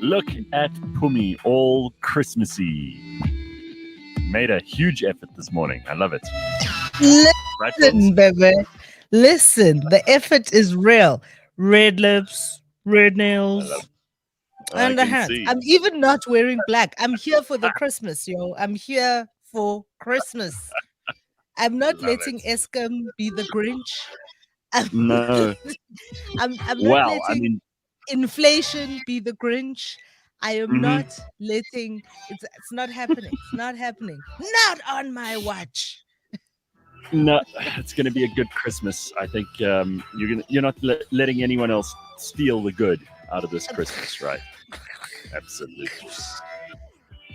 Look at Phumi, all Christmassy. Made a huge effort this morning. I love it. Listen, baby. Listen, the effort is real. Red lips, red nails, and the hat. I'm even not wearing black. I'm here for the Christmas, yo. I'm here for Christmas. I'm not letting Eskom be the Grinch. No. I'm not letting inflation be the Grinch. I am not letting it's not happening. It's not happening. Not on my watch. No, it's going to be a good Christmas. I think you're not letting anyone else steal the good out of this Christmas, right? Absolutely.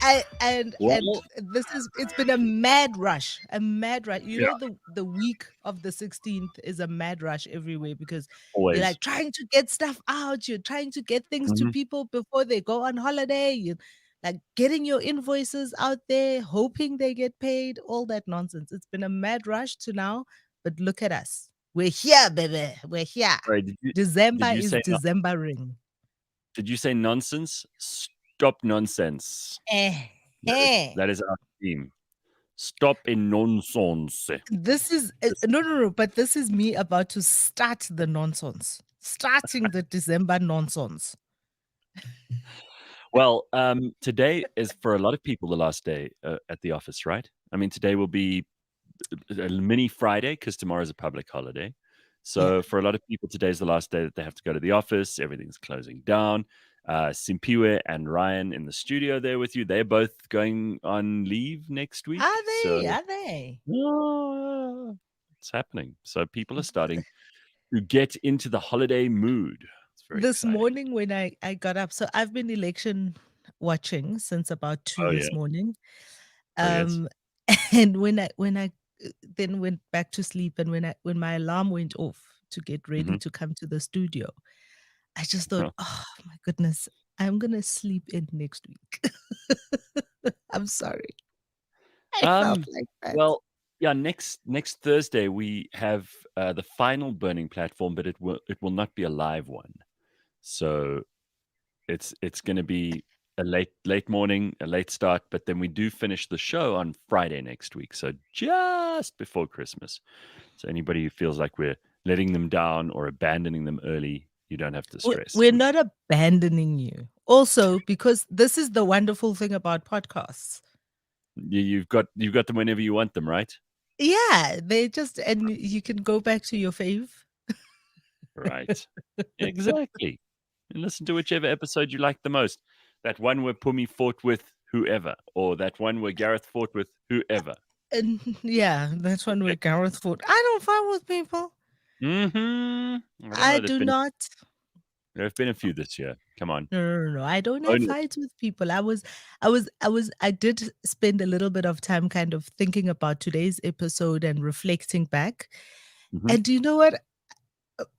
It's been a mad rush. You know, the week of the 16th is a mad rush everywhere because you're like trying to get stuff out. You're trying to get things to people before they go on holiday. You're like getting your invoices out there, hoping they get paid, all that nonsense. It's been a mad rush to now, but look at us. We're here, baby. We're here. Right, December is Decembering. Did you say nonsense? Stop nonsense. That is our theme. Stop in nonsense. This is no, but this is me about to start the nonsense. Starting the December nonsense. Well, today is for a lot of people the last day at the office, right? I mean, today will be a mini Friday because tomorrow's a public holiday. So for a lot of people, today's the last day that they have to go to the office. Everything's closing down. Simpiwe and Ryan in the studio there with you. They're both going on leave next week. Are they? Are they? It's happening. So people are starting to get into the holiday mood. This morning when I got up, so I've been election watching since about 2 this morning. And when I then went back to sleep, and when my alarm went off to get ready to come to the studio, I just thought, oh my goodness, I'm gonna sleep in next week. I'm sorry. I felt like that. Well, yeah, next Thursday we have the final burning platform, but it will not be a live one. So it's going to be a late morning, a late start, but then we do finish the show on Friday next week. So just before Christmas. So anybody who feels like we're letting them down or abandoning them early, you don't have to stress. We're not abandoning you. Also, because this is the wonderful thing about podcasts. You've got them whenever you want them, right? Yeah, and you can go back to your fave. Right. Exactly. And listen to whichever episode you like the most. That one where Phumi fought with whoever, or that one where Gareth fought with whoever. And yeah, that's one where Gareth fought. I don't fight with people. I do not. There have been a few this year. Come on. No. I don't have fights with people. I did spend a little bit of time kind of thinking about today's episode and reflecting back. And do you know what?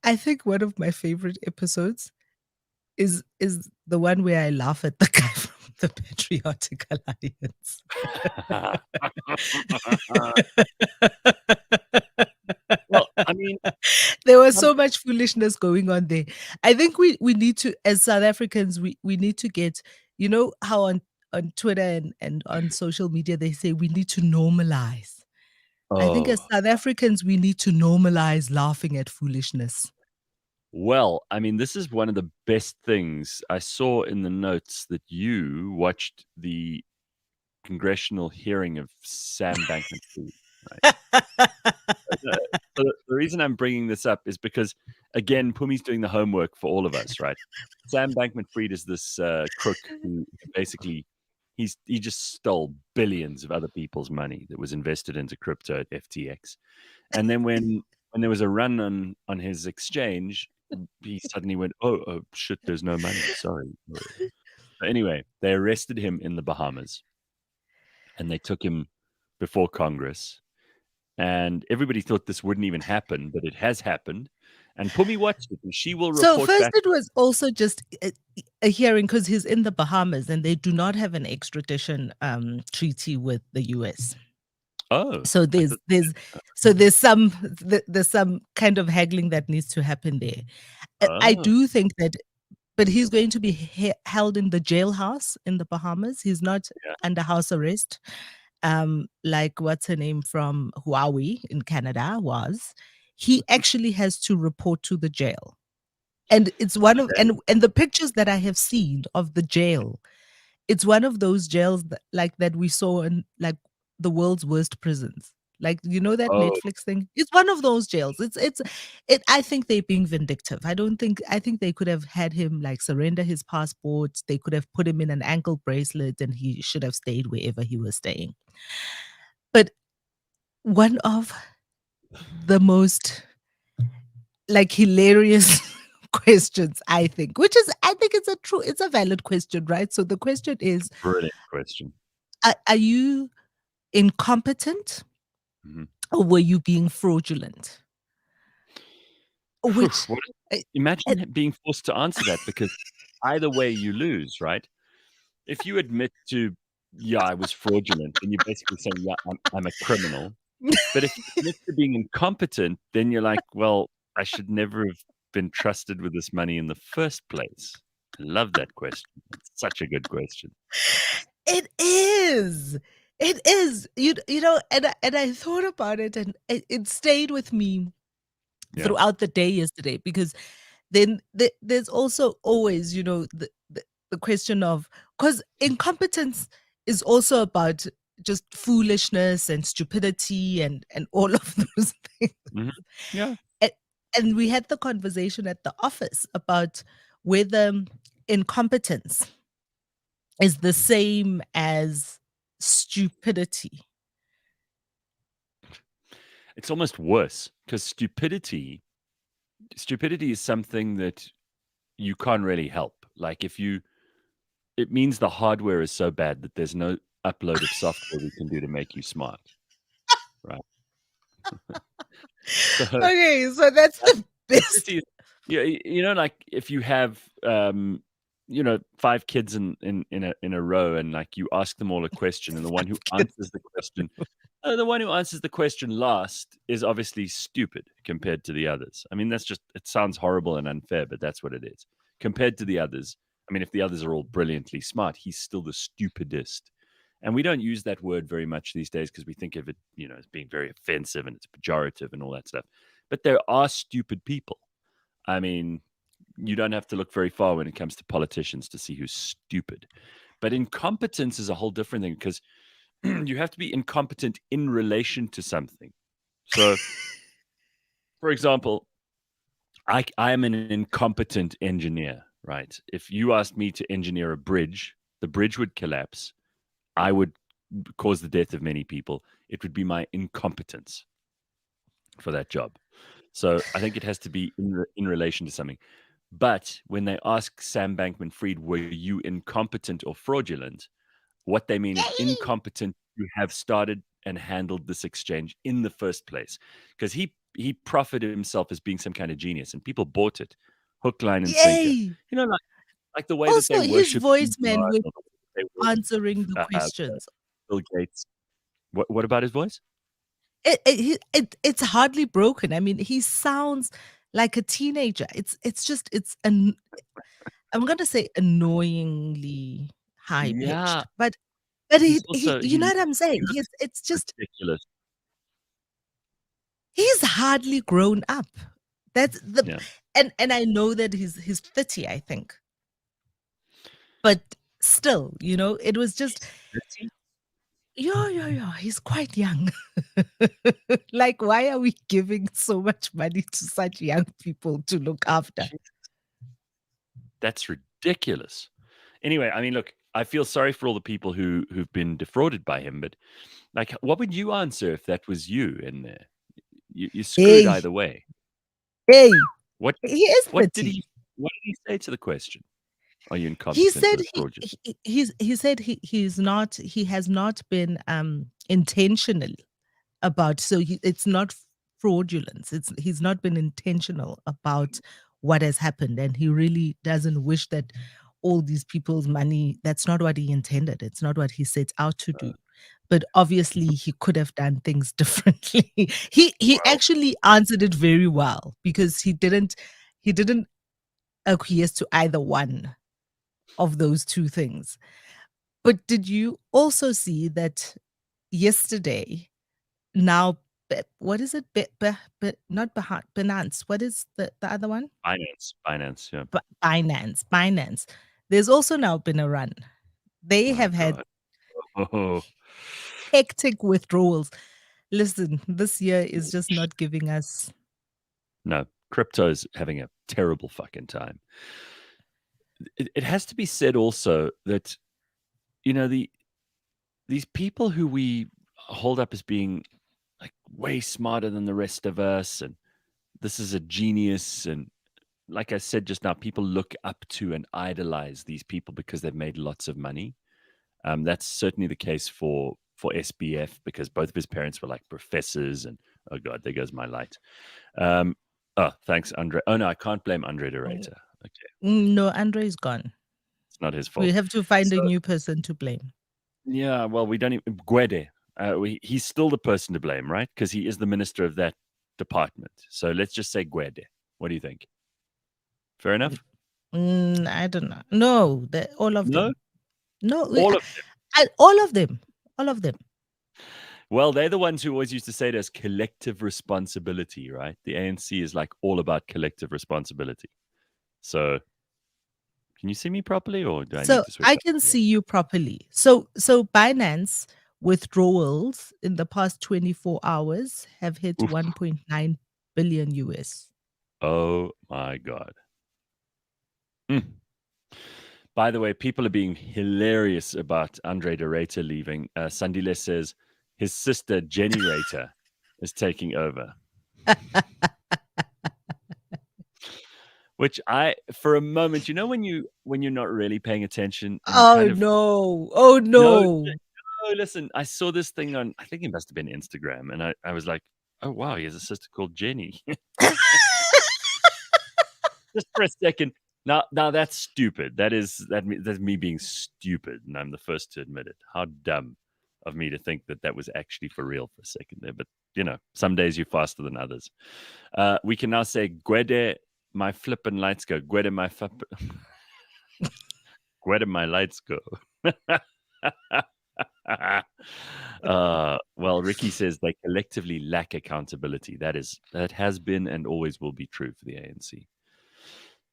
I think one of my favorite episodes is the one where I laugh at the guy from the Patriotic Alliance. Well, I mean, there was so much foolishness going on there. I think we need to, as South Africans, we need to get, you know how on Twitter and on social media they say we need to normalize. I think as South Africans, we need to normalize laughing at foolishness. Well, I mean, this is one of the best things I saw in the notes that you watched the congressional hearing of Sam Bankman-Fried. Right? The reason I'm bringing this up is because, again, Phumi's doing the homework for all of us, right? Sam Bankman-Fried is this crook who basically he just stole billions of other people's money that was invested into crypto at FTX. And then when there was a run on his exchange, he suddenly went, oh shit, there's no money. Sorry. But anyway, they arrested him in the Bahamas and they took him before Congress. And everybody thought this wouldn't even happen, but it has happened. And Phumi watched it, and she will report back. So first it was also just a hearing because he's in the Bahamas and they do not have an extradition treaty with the US. Oh, so there's some kind of haggling that needs to happen there. I do think that but he's going to be held in the jailhouse in the Bahamas. He's not under house arrest, like what's her name from Huawei in Canada was. He actually has to report to the jail, and it's one of and the pictures that I have seen of the jail, it's one of those jails that, like that we saw in like the world's worst prisons. Like, you know, that Netflix thing? It's one of those jails. I think they're being vindictive. I think they could have had him like surrender his passport. They could have put him in an ankle bracelet and he should have stayed wherever he was staying. But one of the most like hilarious questions, I think, I think it's a valid question, right? So the question is, brilliant question. Are you incompetent, or were you being fraudulent? Which imagine being forced to answer that, because either way you lose, right? If you admit to, I was fraudulent, then you're basically saying, I'm a criminal. But if you admit to being incompetent, then you're like, well, I should never have been trusted with this money in the first place. I love that question. It's such a good question. It is. It is. You know, and I thought about it, and it stayed with me throughout the day yesterday, because then there's also always, you know, the question of, because incompetence is also about just foolishness and stupidity and all of those things. Yeah. And we had the conversation at the office about whether incompetence is the same as stupidity. It's almost worse, because stupidity is something that you can't really help. Like it means the hardware is so bad that there's no upload of software we can do to make you smart. Right. Okay, so that's the best. You know, like if you have 5 kids in a row, and like you ask them all a question, and the one who answers the question last is obviously stupid compared to the others. I mean, it sounds horrible and unfair, but that's what it is. Compared to the others, I mean, if the others are all brilliantly smart, he's still the stupidest. And we don't use that word very much these days because we think of it, as being very offensive and it's pejorative and all that stuff. But there are stupid people. I mean, you don't have to look very far when it comes to politicians to see who's stupid. But incompetence is a whole different thing, because you have to be incompetent in relation to something. So, for example, I am an incompetent engineer, right? If you asked me to engineer a bridge, the bridge would collapse. I would cause the death of many people. It would be my incompetence for that job. So I think it has to be in relation to something. But when they ask Sam Bankman-Fried, were you incompetent or fraudulent? What they mean is incompetent. You have started and handled this exchange in the first place, because he profited himself as being some kind of genius, and people bought it, hook, line, and sinker. You know, like the way also, that they worship his voice, man, with answering the questions. Bill Gates. What about his voice? It's hardly broken. I mean, he sounds like a teenager. I'm gonna say annoyingly high pitched, but he you know what I'm saying? It's just ridiculous. He's hardly grown up. That's and I know that he's 30, I think. But still, it was just yeah, he's quite young. Like, why are we giving so much money to such young people to look after? That's ridiculous. Anyway, I mean, look, I feel sorry for all the people who've been defrauded by him, but like, what would you answer if that was you in there? You screwed either way. Hey, what he is what did he say to the question? Are you incompetent? He said he has not been intentional about, so it's not fraudulent. He's not been intentional about what has happened, and he really doesn't wish that all these people's money. That's not what he intended. It's not what he set out to do. But obviously, he could have done things differently. He actually answered it very well, because he didn't acquiesce to either one of those two things. But did you also see that yesterday, now, what is it? Not Binance. What is the other one? Binance, yeah. Binance. There's also now been a run. They My have had God. Oh, hectic withdrawals. Listen, this year is just not giving us. no, crypto's having a terrible fucking time. It has to be said also that, these people who we hold up as being like way smarter than the rest of us, and this is a genius, and like I said just now, people look up to and idolize these people because they've made lots of money. That's certainly the case for SBF, because both of his parents were like professors, and oh god, there goes my light. Oh, thanks, Andre. Oh no, I can't blame Andre de Ruyter. Okay, No, Andre is gone. it's not his We fault. have to find So, a new person to blame. yeah, well, we don't even Guede. He's still the person to blame, right? Because he is the minister of that department. So let's just say Guede. What do you think? Fair enough? I don't know. No, all of No, them. No, all of them. all of them. All of them. Well, they're the ones who always used to say to us collective responsibility, right? The ANC is like all about collective responsibility. So, can you see me properly, or do I need So to switch I up? can see you properly. So Binance withdrawals in the past 24 hours have hit Oof. 1.9 billion US. Oh my god. Mm. By the way, people are being hilarious about Andre de Ruyter leaving. Sandile says his sister Jenny Ruyter is taking over. Which for a moment, when you're not really paying attention and you Oh kind of no. Oh no, no. listen, I saw this thing on, I think it must have been Instagram, and I was like, oh wow, he has a sister called Jenny. Just for a second. Now that's stupid. That's me being stupid, and I'm the first to admit it. How dumb of me to think that was actually for real for a second there. But some days you're faster than others. We can now say Gwede, my flippin' lights go. Gwede, my Gwede, my lights go. Well, Ricky says they collectively lack accountability. That has been and always will be true for the ANC.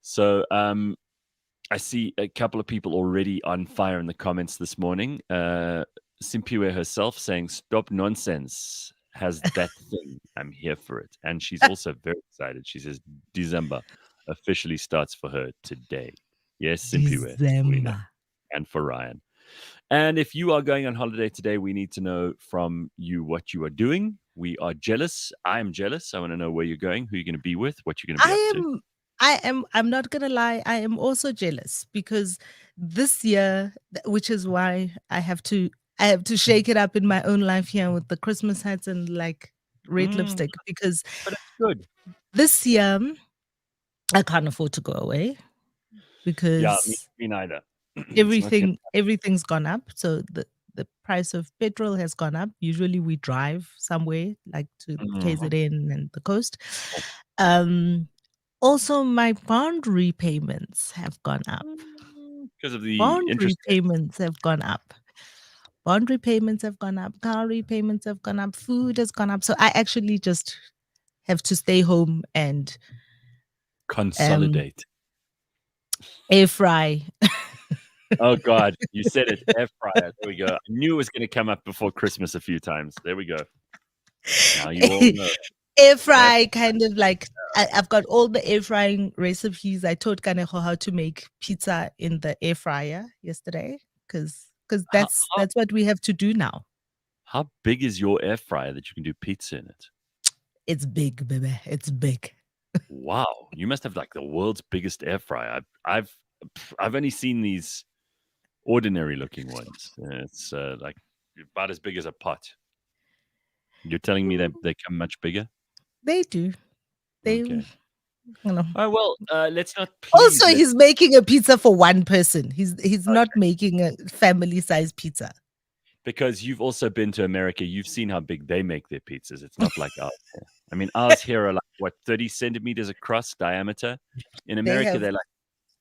So I see a couple of people already on fire in the comments this morning. Simpiwe herself saying, "Stop nonsense." Has that thing. I'm here for it. And she's also very excited. She says December officially starts for her today. Yes, Simpiwe. We know. December. And for Ryan. And if you are going on holiday today, we need to know from you what you are doing. We are jealous. I am jealous. I want to know where you're going, who you're going to be with, what you're going to be up to. I'm not gonna lie, I am also jealous because this year, which is why I have to shake it up in my own life here with the Christmas hats and like red lipstick, because But it's good. this year I can't afford to go away Yeah, because me neither. everything's gone up. So the price of petrol has gone up. Usually we drive somewhere like to KZN and the coast. Also, my bond repayments have gone up. Because of the Bond interest rates. repayments have gone up. Bond repayments have gone up. Car repayments have gone up. Food has gone up. So I actually just have to stay home and Consolidate. air fry. Oh God, you said it, air fryer. There we go. I knew it was going to come up before Christmas a few times. There we go. Now you all know. Air fry, kind of like I've got all the air frying recipes. I taught Kaneho how to make pizza in the air fryer yesterday because that's what we have to do now. How big is your air fryer that you can do pizza in it? It's big, baby. It's big. Wow, you must have like the world's biggest air fryer. I've only seen these ordinary looking ones. It's like about as big as a pot. You're telling me that they come much bigger? They do. They, Okay. you know. Oh well, let's not. Also, he's making a pizza for one person. He's not making a family size pizza. Because you've also been to America, you've seen how big they make their pizzas. It's not like ours here. I mean, ours here are like, what, 30 centimeters across diameter? In America, they're like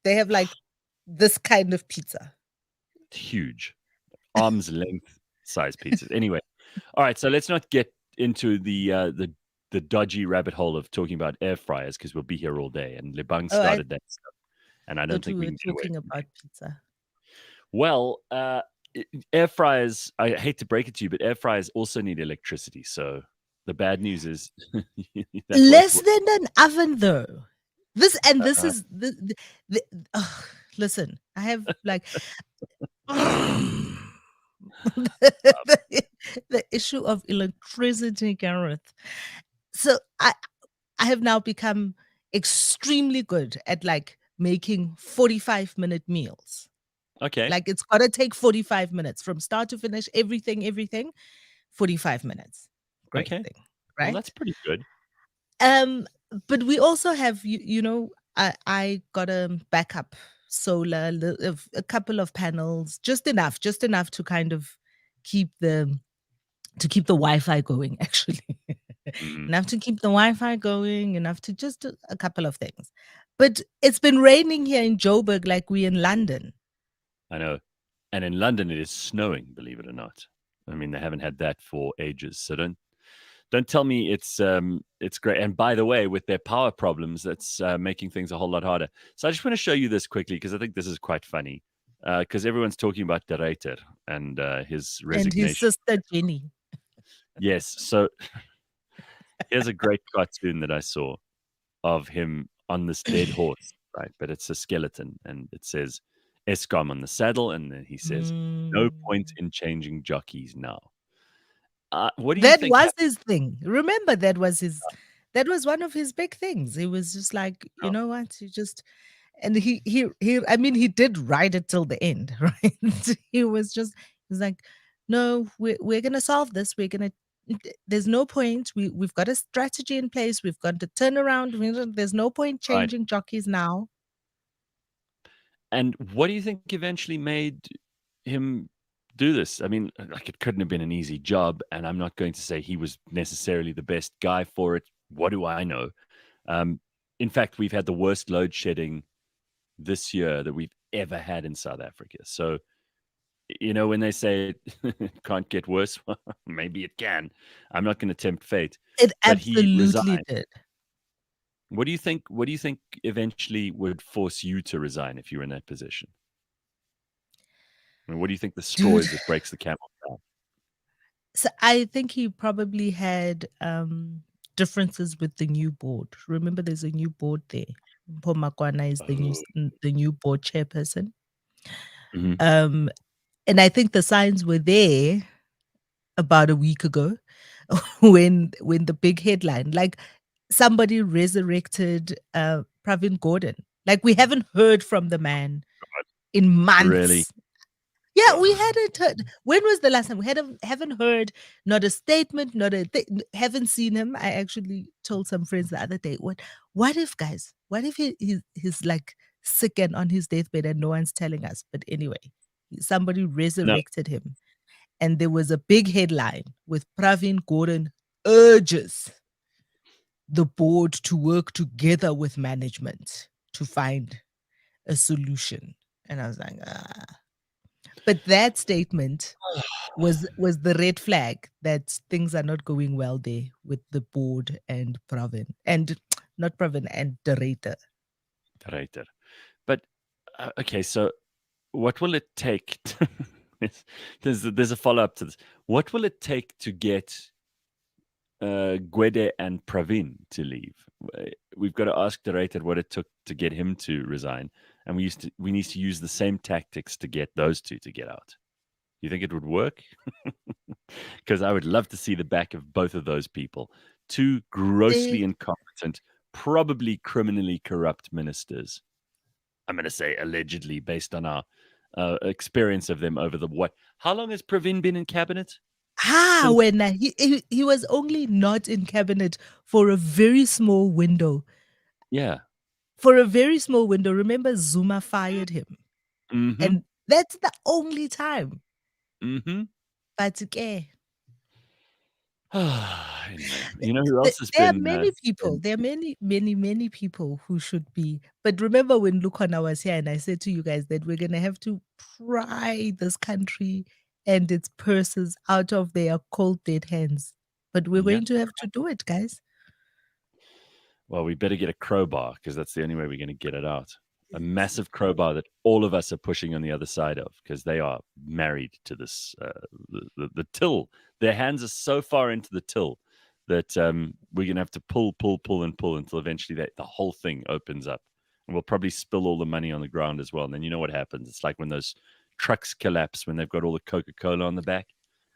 They have like this kind of pizza. Huge, arm's length size pizzas. Anyway, all right. So let's not get into the dodgy rabbit hole of talking about air fryers because we'll be here all day. And Lebang Oh, I started that stuff, and I don't thought we think we were can get away talking from it. about pizza. Well, air fryers, I hate to break it to you, but air fryers also need electricity. So the bad news is Less than an oven, though. This is the listen, I have like the issue of electricity, Gareth. So I have now become extremely good at like making 45-minute meals. okay. Like it's got to take 45 minutes from start to finish, everything, 45 minutes. Great Okay. thing, Well, right? that's pretty good. But we also have I got a backup solar, a couple of panels, just enough to kind of keep the Wi-Fi going, actually. Mhm. Enough to keep the Wi-Fi going, enough to just do a couple of things. But it's been raining here in Joburg like we in London. I know. And in London, it is snowing, believe it or not. I mean, they haven't had that for ages. So don't tell me it's great. And by the way, with their power problems, that's making things a whole lot harder. So I just want to show you this quickly because I think this is quite funny. Because everyone's talking about de Ruyter and his And his resignation. sister Jenny. Yes. So here's a great cartoon that I saw of him on this dead horse, right? But it's a skeleton, and it says Eskom on the saddle, and then he says, "No point Mm. in changing jockeys now." What do you That think was happened? his thing. Remember, that was one of his big things. He was just like, you now? know what, you just and he I mean, he did ride it till the end, right? He's like, no, we're gonna solve this. There's no point. We've got a strategy in place. We've got to turn around. There's no point Right. changing jockeys now. And what do you think eventually made him do this? I mean, like it couldn't have been an easy job, and I'm not going to say he was necessarily the best guy for it. What do I know? Um, in fact, we've had the worst load shedding this year that we've ever had in South Africa. So, when they say it can't get worse, well, maybe it can. I'm not going to tempt fate. It But he absolutely resigned. did. What do you think? What do you think eventually would force you to resign if you were in that position? I mean, what do you think the straw Dude. is that breaks the camel's back? So I think he probably had differences with the new board. Remember, there's a new board there. Pomakwana is Oh, the new board chairperson. mhm. Um, and I think the signs were there about a week ago when the big headline, like somebody resurrected Pravin Gordon. Like we haven't heard from the man in Really? months. Yeah, we Ugh. hadn't heard. When was the last time? Haven't heard, not a statement, not a haven't seen him. I actually told some friends the other day, what if, guys, what if he's like sick and on his deathbed and no one's telling us? But anyway, somebody No, resurrected him. And there was a big headline with Pravin Gordon urges the board to work together with management to find a solution. And I was like, ah. But that statement was the red flag that things are not going well there with the board and Pravin and not Pravin and the Ruyter. Reiter. But okay, so what will it take? There's a follow up to this. What will it take to get Gwede and Pravin to leave? We've got to ask the Reiter what it took to get him to resign, and we need to use the same tactics to get those two to get out. You think it would work? Because I would love to see the back of both of those people. Two grossly They incompetent, probably criminally corrupt ministers. I'm going to say allegedly, based on our experience of them over the what? How long has Pravin been in cabinet? Since when he was only not in cabinet for a very small window. yeah. For a very small window. Remember, Zuma fired him, Mm-hmm. and that's the only time. Mm-hmm. But okay. Anyway, you know who else has There are been many people. spent? There are many people who should be. But remember when Lukwana was here and I said to you guys that we're gonna have to pry this country and its purses out of their cold dead hands. But we're Yeah. going to have to do it, guys. Well, we better get a crowbar because that's the only way we're going to get it out. A massive crowbar that all of us are pushing on the other side of because they are married to this the till. Their hands are so far into the till that we're going to have to pull until eventually the whole thing opens up, and we'll probably spill all the money on the ground as well. And then you know what happens? It's like when those trucks collapse when they've got all the Coca-Cola on the back,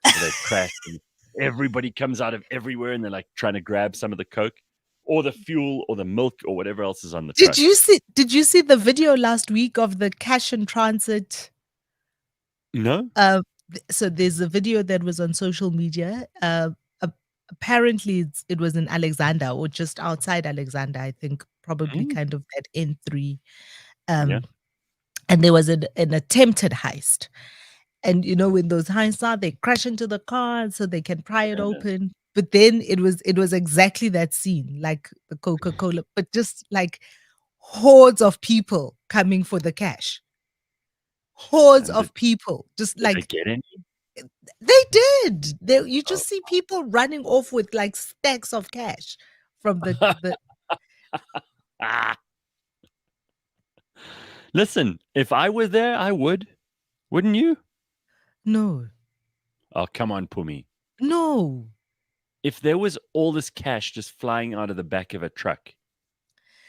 they crash and everybody comes out of everywhere and they're like trying to grab some of the Coke or the fuel or the milk or whatever else is on the truck. Did you see the video last week of the cash in transit? No. So there's a video that was on social media. Apparently it was in Alexander or just outside Alexander, I think, probably kind of at N3. Yeah. And there was an attempted heist. And you know, when those heists are, they crash into the car so they can pry it open. But then it was exactly that scene, like the Coca-Cola, but just like hordes of people coming for the cash. Hordes of people, just did like they get any? they did. You just see people running off with like stacks of cash from the. Listen, if I were there, I would. Wouldn't you? No. Oh, come on, Phumi. No. If there was all this cash just flying out of the back of a truck,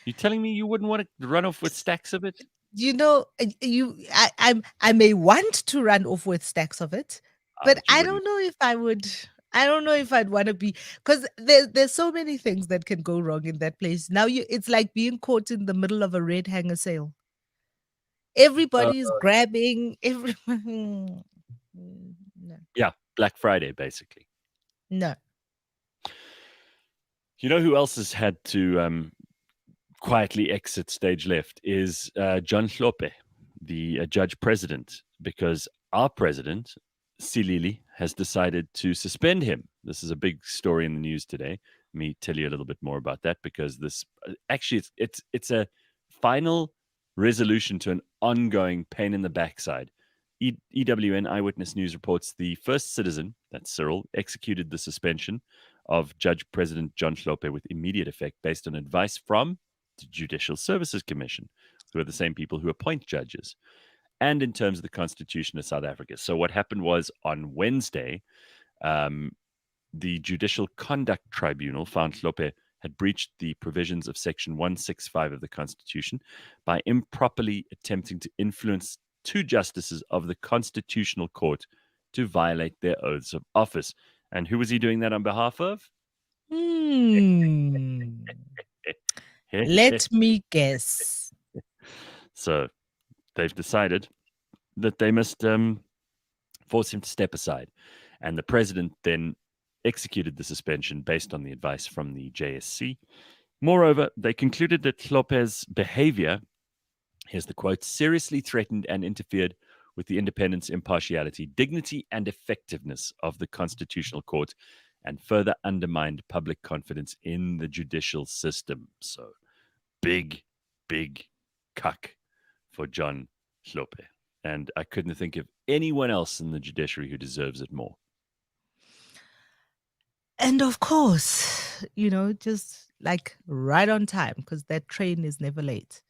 you telling me you wouldn't want to run off with stacks of it? You know, I may want to run off with stacks of it, but But you I wouldn't. don't know if I would. I don't know if I'd want to be because there's so many things that can go wrong in that place. Now it's like being caught in the middle of a red hanger sale. Everybody's grabbing everyone. No. Yeah, Black Friday, basically. No. You know who else has had to quietly exit stage left is John Hlope, the judge president, because our president, Silili, has decided to suspend him. This is a big story in the news today. Let me tell you a little bit more about that because this actually it's a final resolution to an ongoing pain in the backside. EWN Eyewitness News reports the first citizen, that's Cyril, executed the suspension of Judge President John Hlope with immediate effect based on advice from the Judicial Services Commission, who are the same people who appoint judges, and in terms of the Constitution of South Africa. So what happened was on Wednesday, the Judicial Conduct Tribunal found Hlope had breached the provisions of Section 165 of the Constitution by improperly attempting to influence two justices of the Constitutional Court to violate their oaths of office. And who was he doing that on behalf of? Let me guess. So they've decided that they must force him to step aside. And the president then executed the suspension based on the advice from the JSC. Moreover, they concluded that Hlope's behavior, here's the quote, seriously threatened and interfered with the independence, impartiality, dignity, and effectiveness of the Constitutional Court and further undermined public confidence in the judicial system. So big cuck for John Hlope. And I couldn't think of anyone else in the judiciary who deserves it more. And of course, you know, just like right on time, because that train is never late.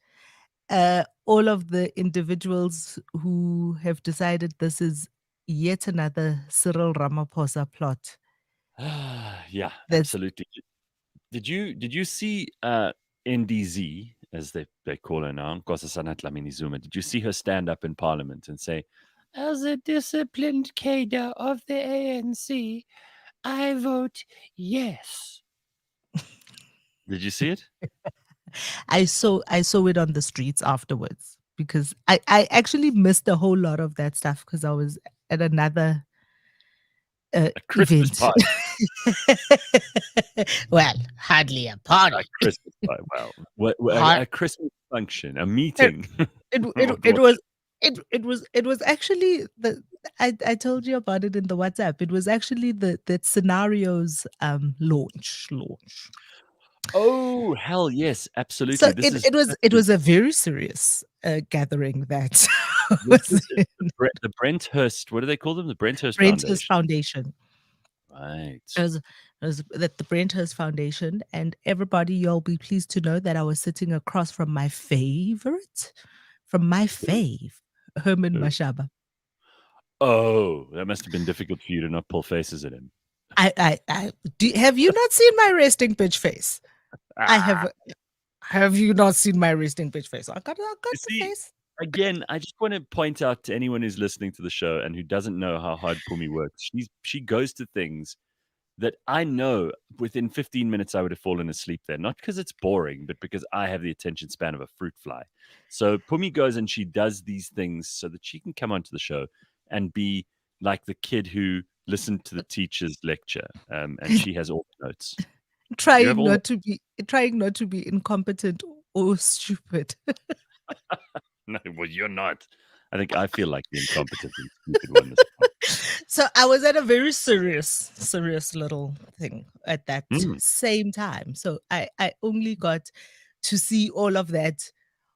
All of the individuals who have decided this is yet another Cyril Ramaphosa plot. Yeah, absolutely. Did you see NDZ, as they call her now, Nkosazana Dlamini Zuma? Did you see her stand up in Parliament and say, "As a disciplined cadre of the ANC, I vote yes"? Did you see it? I saw it on the streets afterwards because I actually missed a whole lot of that stuff because I was at another A Christmas event. party. Well, hardly a party. A Christmas party. Well, a Christmas function, a meeting. It was actually I told you about it in the WhatsApp. It was actually that scenarios launch. Oh, hell yes, So absolutely. This is it was a very serious gathering that this was is the Brenthurst. What do they call them? The Brenthurst Brenthurst Foundation. Foundation. Right. It was at the Brenthurst Foundation, and everybody, you'll be pleased to know that I was sitting across from my fave, Herman Who? Mashaba. Oh, that must have been difficult for you to not pull faces at him. Have you not seen my resting bitch face? I Ah. have. Have you not seen my resting bitch face? I got You the see, face. again, I just want to point out to anyone who's listening to the show and who doesn't know how hard Phumi works. She goes to things that I know within 15 minutes I would have fallen asleep there. Not because it's boring, but because I have the attention span of a fruit fly. So Phumi goes and she does these things so that she can come onto the show and be like the kid who listened to the teacher's lecture, and she has all the notes. You have trying all the not to be incompetent or stupid. no, well, you're not. I think I feel like the incompetent and stupid one this time. So I was at a very serious little thing at that Mm, same time. So I only got to see all of that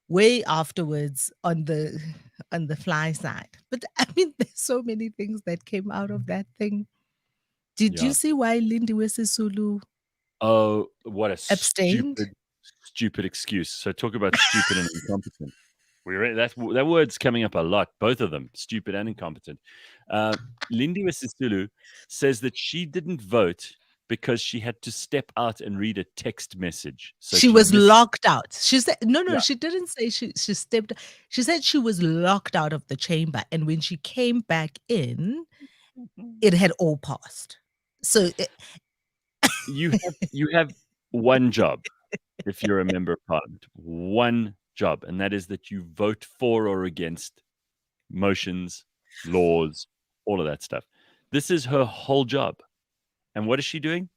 way afterwards on the fly side. But I mean, there's so many things that came out of that thing. Did you yeah. see why Lindiwe Sisulu Oh, what a abstained? stupid excuse. So talk about stupid and incompetent. That word's coming up a lot. Both of them, stupid and incompetent. Lindiwe Sisulu says that she didn't vote because she had to step out and read a text message. So She she was missed. locked out. She said, no, Yeah. she didn't say she stepped. She said she was locked out of the chamber. And when she came back in, it had all passed. So You have one job if you're a member of parliament. One job, and that is that you vote for or against motions, laws, all of that stuff. This is her whole job. And what is she doing?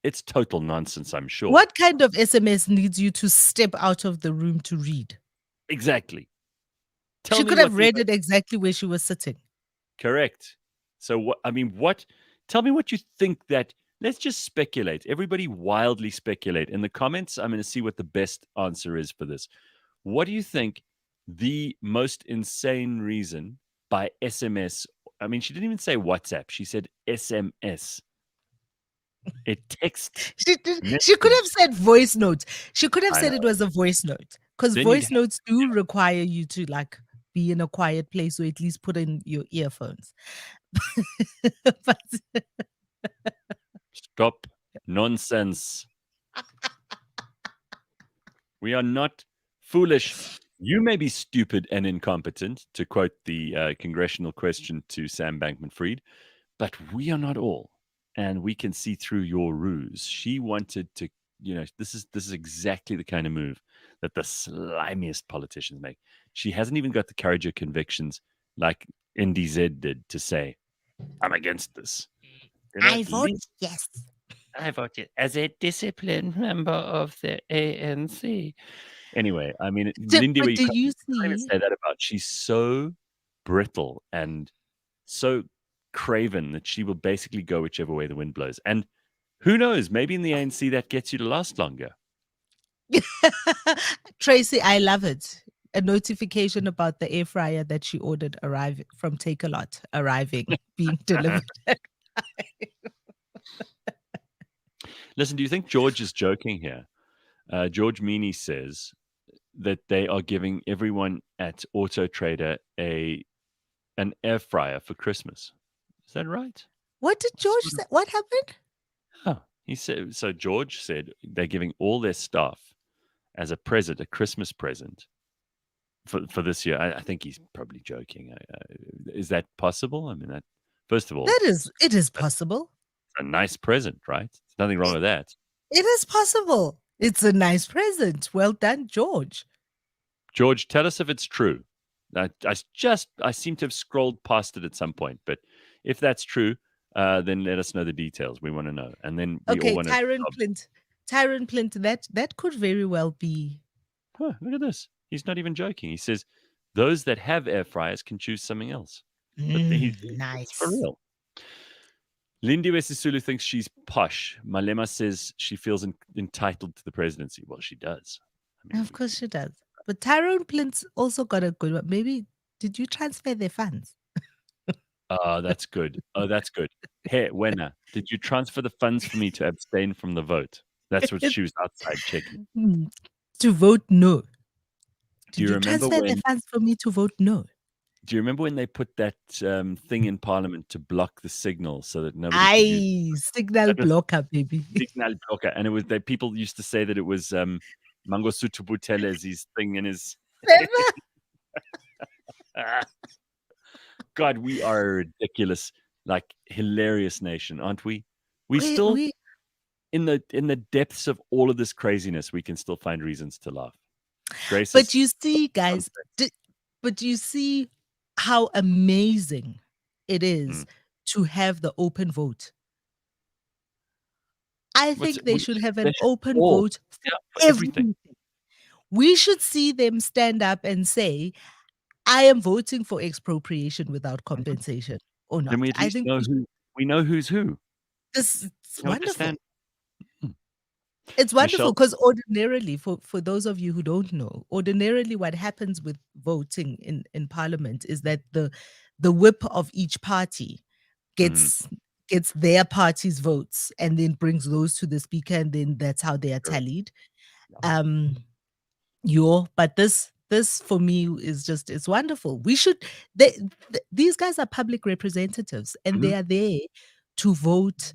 It's total nonsense, I'm sure. what kind of SMS needs you to step out of the room to read? Exactly. Tell She me could what have the read it exactly where she was sitting. correct. So what tell me what you think that let's just speculate. Everybody wildly speculate. In the comments, I'm going to see what the best answer is for this. What do you think the most insane reason by SMS? I mean, she didn't even say WhatsApp. She said SMS. A text She could have message. said voice notes. She could have I said it know. was a voice note. Because Then you'd voice notes do require you to like be in a quiet place or at least put in your earphones. But stop nonsense. We are not foolish. You may be stupid and incompetent, to quote the congressional question to Sam Bankman-Fried, but we are not all, and we can see through your ruse. She wanted to, this is exactly the kind of move that the slimiest politicians make. She hasn't even got the courage of convictions like NDZ did to say, "I'm against this." I vote yes. I voted as a disciplined member of the ANC. Anyway, I mean, Lindy, But you do can't you even see? say that about. She's so brittle and so craven that she will basically go whichever way the wind blows. And who knows? Maybe in the ANC that gets you to last longer. Tracy, I love it. A notification about the air fryer that she ordered arriving from Take a Lot arriving, being delivered. Listen, do you think George is joking here? George Meany says that they are giving everyone at AutoTrader an air fryer for Christmas. Is that right? What did George say? What happened? Huh. He said so. George said they're giving all their staff as a present, a Christmas present for this year. I think he's probably joking. Is that possible? I mean, that first of all, It is that's possible. a nice present, right? There's nothing wrong It, with that. it is possible. It's a nice present. Well done, George. George, tell us if it's true. I seem to have scrolled past it at some point, but if that's true, then let us know the details. We want to know, and then we all Okay, want to. Tyron Plint, that could very well be. Huh, look at this. He's not even joking. He says those that have air fryers can choose something else. But it's for Nice. real. Lindiwe Sisulu thinks she's posh. Malema says she feels entitled to the presidency. Well, she does. I mean, Of course she does. But Tyrone Plint's also got a good one. Maybe did you transfer their funds? oh, that's good. Oh, that's good. Hey, Wena, did you transfer the funds for me to abstain from the vote? That's what she was outside checking. To vote no. Do Did you you remember transfer the when? funds for me to vote no? Do you remember when they put that thing in Parliament to block the signal so that nobody could use? Aye, signal That was blocker, baby. signal blocker, and it was that people used to say that it was Mangosuthu Buthelez's thing in his. God, we are a ridiculous, like hilarious nation, aren't we? We still we in the depths of all of this craziness, we can still find reasons to laugh. Grace But is you see, guys, but you see how amazing it is mm. to have the open vote. I think they should have an open vote for for everything. everything. We should see them stand up and say, I am voting for expropriation without compensation or not. Then we at I least think know who's who. this is You know what they wonderful. stand. Mm. It's Michelle, wonderful because ordinarily, for those of you who don't know, ordinarily what happens with voting in parliament is that the whip of each party mm, gets gets their party's votes and then brings those to the speaker, and then that's how they are sure. tallied. Yeah. But this for me is just it's wonderful. These guys are public representatives and Mhm. they are there to vote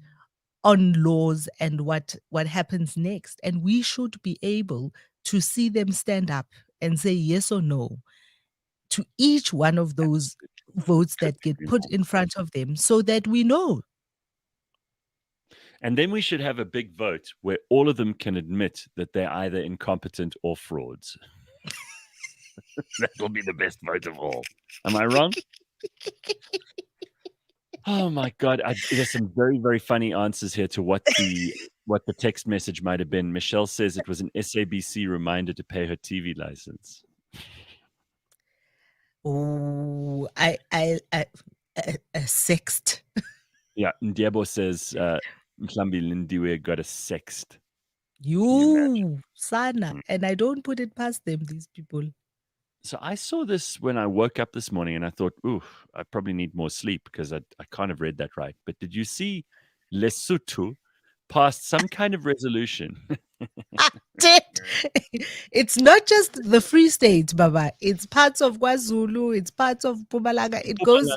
on laws and what happens next, and we should be able to see them stand up and say yes or no to each one of those votes Couldn't that get agree put more. in front of them so that we know. And then we should have a big vote where all of them can admit that they're either incompetent or frauds. That will be the best vote of all. Am I wrong? Oh my God. There's some very, very funny answers here to what the text message might have been. Michelle says it was an SABC reminder to pay her TV license. Oh, a sext. Yeah. Ndiebo says, Mhlambi Lindiwe got a sext. Can you imagine? You, Sana. Mm. And I don't put it past them, these people. So I saw this when I woke up this morning and I thought, ooh, I probably need more sleep because I kind of read that right. But did you see Lesotho passed some kind of resolution? It's not just the Free State, Baba. It's parts of KwaZulu. It's parts of Mpumalanga. It goes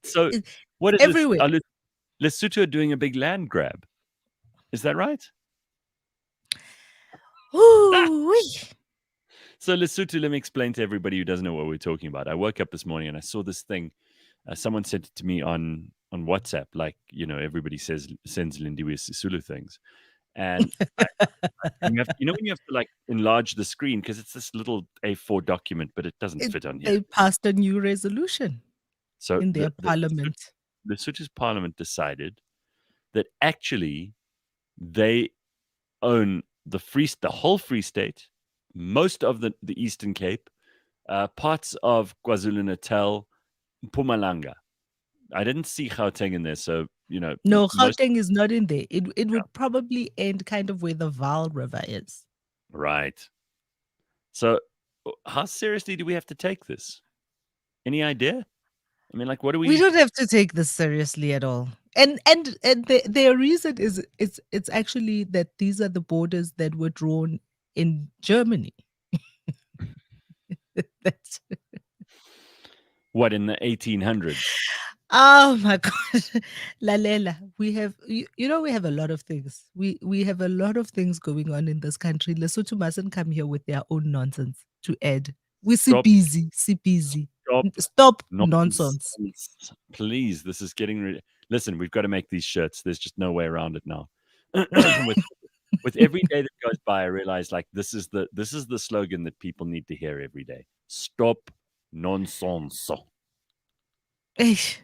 So what is this? everywhere. Lesotho are doing a big land grab. Is that right? Ooh-wee. So Lesotho, let me explain to everybody who doesn't know what we're talking about. I woke up this morning and I saw this thing. Someone sent it to me on WhatsApp, like, everybody sends Lindiwe Sisulu things. And and when you have to like enlarge the screen because it's this little A4 document, but it doesn't fit on here. They passed a new resolution So in their parliament. Lesotho's parliament decided that actually they own the whole Free State, most of the Eastern Cape, parts of KwaZulu-Natal, Mpumalanga. I didn't see Gauteng in there, so No, most Gauteng is not in there. It would probably end kind of where the Vaal River is. right. So how seriously do we have to take this? Any idea? I mean, like, what do We we? don't have to take this seriously at all. And their reason is it's actually that these are the borders that were drawn in Germany. That's What, in the 1800s? oh my god. Lalela, we have we have a lot of things. We have a lot of things going on in this country. Lesotho mustn't come here with their own nonsense to add. We see Stop, busy, see busy. stop, Stop nonsense. nonsense. Please, this is getting. Listen, we've got to make these shirts. There's just no way around it now. with every day that goes by, I realize like this is the slogan that people need to hear every day. Stop nonsense. Eish.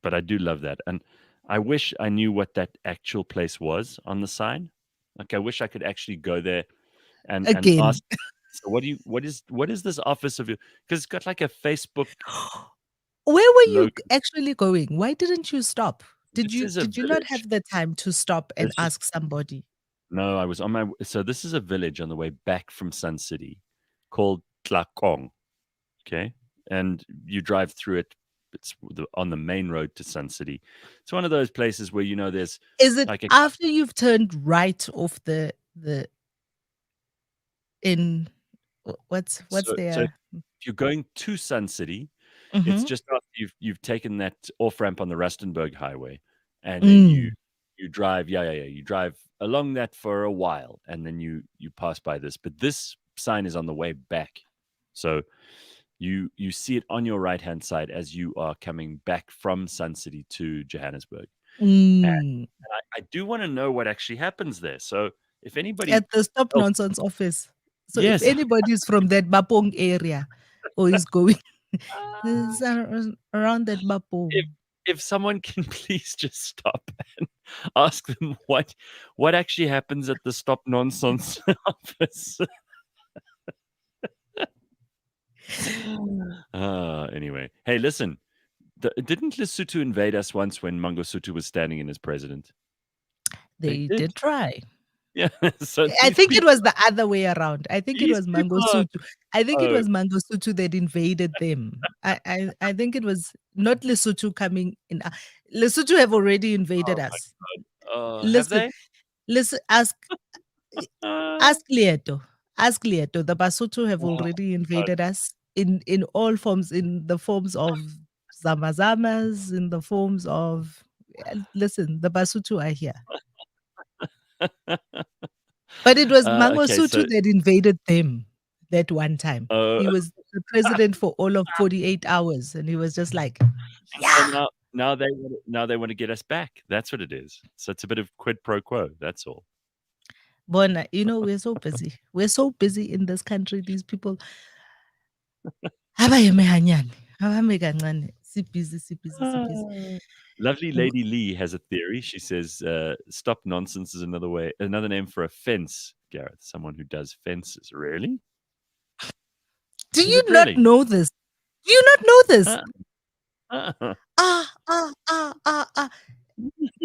But I do love that, and I wish I knew what that actual place was on the sign. Like, I wish I could actually go there and Again. ask. So what is this office of you? Because it's got like a Facebook Where were you Local. actually going? Why didn't you stop? Did This you is a did you not village. have the time to stop and This is ask somebody? No, I was on my. So this is a village on the way back from Sun City called Tlakong. Okay, and you drive through it. It's on the main road to Sun City. It's one of those places where there's Is it like a. after you've turned right off the in what's So there? if you're going to Sun City, it's Mhm. just after you've taken that off ramp on the Rustenburg Highway, and then you Mm. you drive. Yeah. You drive along that for a while, and then you pass by this. But this sign is on the way back, so you see it on your right hand side as you are coming back from Sun City to Johannesburg. And Mm. I do want to know what actually happens there. So if anybody At the Stop else, Nonsense office. So if yes. anybody's from that Bapong area or is going is around that Bapong. if if someone can please just stop and ask them what actually happens at the Stop Nonsense office. Anyway, hey, listen, didn't Lesotho invade us once when Mangosuthu was standing in as president? They They did. did try. Yeah. So I these think it people, was the other way around. I think it these was people are. Mangosuthu. I think it Oh, was Mangosuthu that invaded them. I think it was not Lesotho coming in. Lesotho have already invaded oh my us. God. Have Listen, they? listen, Uh, ask Lieto. Ask Lieto. The Basotho have oh, already God. invaded us in all forms, in the forms of Zamazamas, in the forms of listen, the Basotho are here. But it was Okay, so Mangosuthu that invaded them that one time. uh, He was the president for all of 48 hours, and he was just like, so "Yeah, now they want to get us back. That's what it is. So it's a bit of quid pro quo. That's all. Bona, we're so busy. We're so busy in this country. These people, abayeme hanyane, abame kancane. Sibhizi, sibhizi, sibhizi." Ah. Lovely Lady Lee has a theory. She says, "Stop nonsense" is another name for a fence. Gareth, someone who does fences. Really? Do Is you it not really? know this? Do you not know this? Uh, uh. Ah, ah, ah, ah, ah,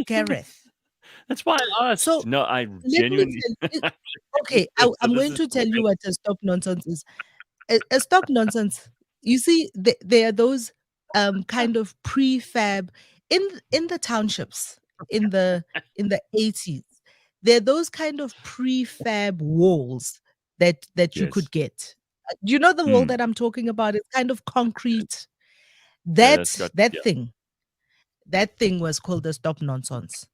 Gareth. That's why I So asked. No, I let me genuinely. tell you. So Okay, I'm this going is to tell you great. what a stop nonsense is. A stop nonsense. You see, there are those kind of prefab in the townships in the 80s. There are those kind of prefab walls that you could Yes. get. Do you know the wall Mm. that I'm talking about? It's kind of concrete. Yeah, that's That got that yeah. thing, that thing was called a stop nonsense.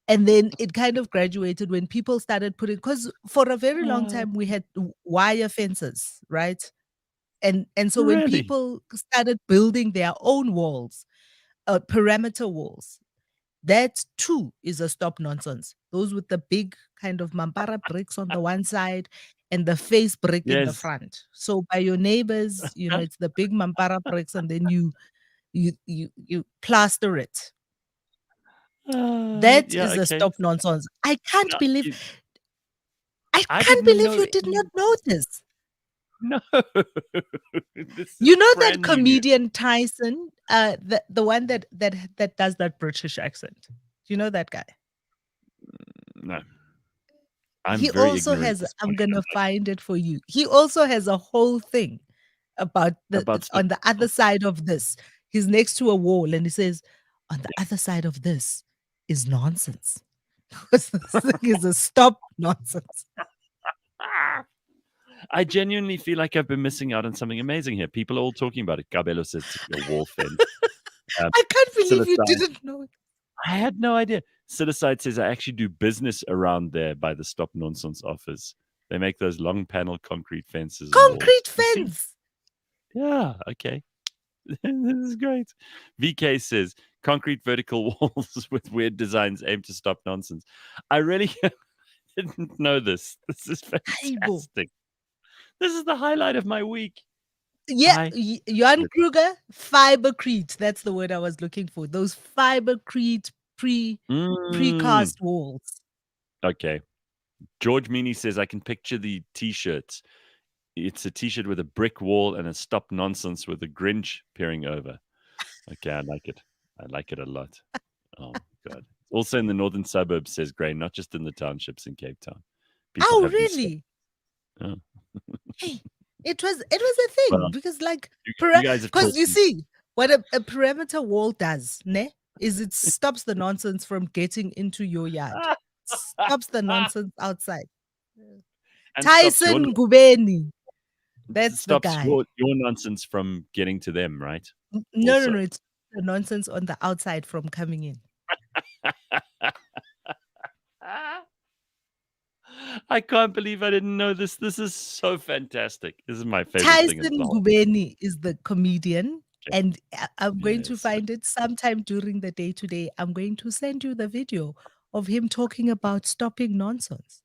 And then it kind of graduated when people started putting, because for a very long Uh, time we had wire fences, right? And so when really? people started building their own walls, perimeter walls, that too is a stop nonsense. Those with the big kind of mampara bricks on the one side and the face brick in the Yes. front. So by your neighbors, it's the big mampara bricks, and then you plaster it. That Yeah. is a Okay. stop nonsense. No, I I can't didn't believe know. you did not know this. No, this is You know that brand new news. comedian Tyson, the one that does that British accent. Do you know that guy? No, I'm He very also ignorant has this I'm morning gonna find it for you. He also has a whole thing about about stuff. on the other side of this. He's next to a wall and he says, "On the other side of this is nonsense." Because this thing is a stop nonsense. I genuinely feel like I've been missing out on something amazing here. People are all talking about it. Gabelo says it's a wall fence. Um, I can't believe you Silicide. didn't know it. I had no idea. Silicide says I actually do business around there by the Stop Nonsense office. They make those long panel concrete fences and walls. Concrete You see? fence. Yeah, okay. This is great. VK says concrete vertical walls with weird designs aimed to stop nonsense. I really didn't know this. This is Aibo. fantastic. This is the highlight of my week. Yeah, I Johan Kruger, fibercrete. That's the word I was looking for. Those fibercrete mm, precast walls. okay. George Meany says I can picture the t-shirts. It's a t-shirt with a brick wall and a stop nonsense with a Grinch peering over. Okay, I like it. I like it a lot. Oh, God. Also in the northern suburbs, says Gray, not just in the townships in Cape Town. People Oh, have these. really? Oh. Hey, it was a thing Well, because like you guys have because taught you me. see what a perimeter wall does, ne? Is it stops the nonsense from getting into your yard. Stops the nonsense outside. And Tyson Gubeni. That's the stops guy. your nonsense from getting to them, right? No, Also. it's the nonsense on the outside from coming in. I can't believe I didn't know this. This is so fantastic. This is my favorite thing in the Tyson whole. Gubeni is the comedian, Okay. and I'm going to Yes. find it sometime during the day today. I'm going to send you the video of him talking about stopping nonsense.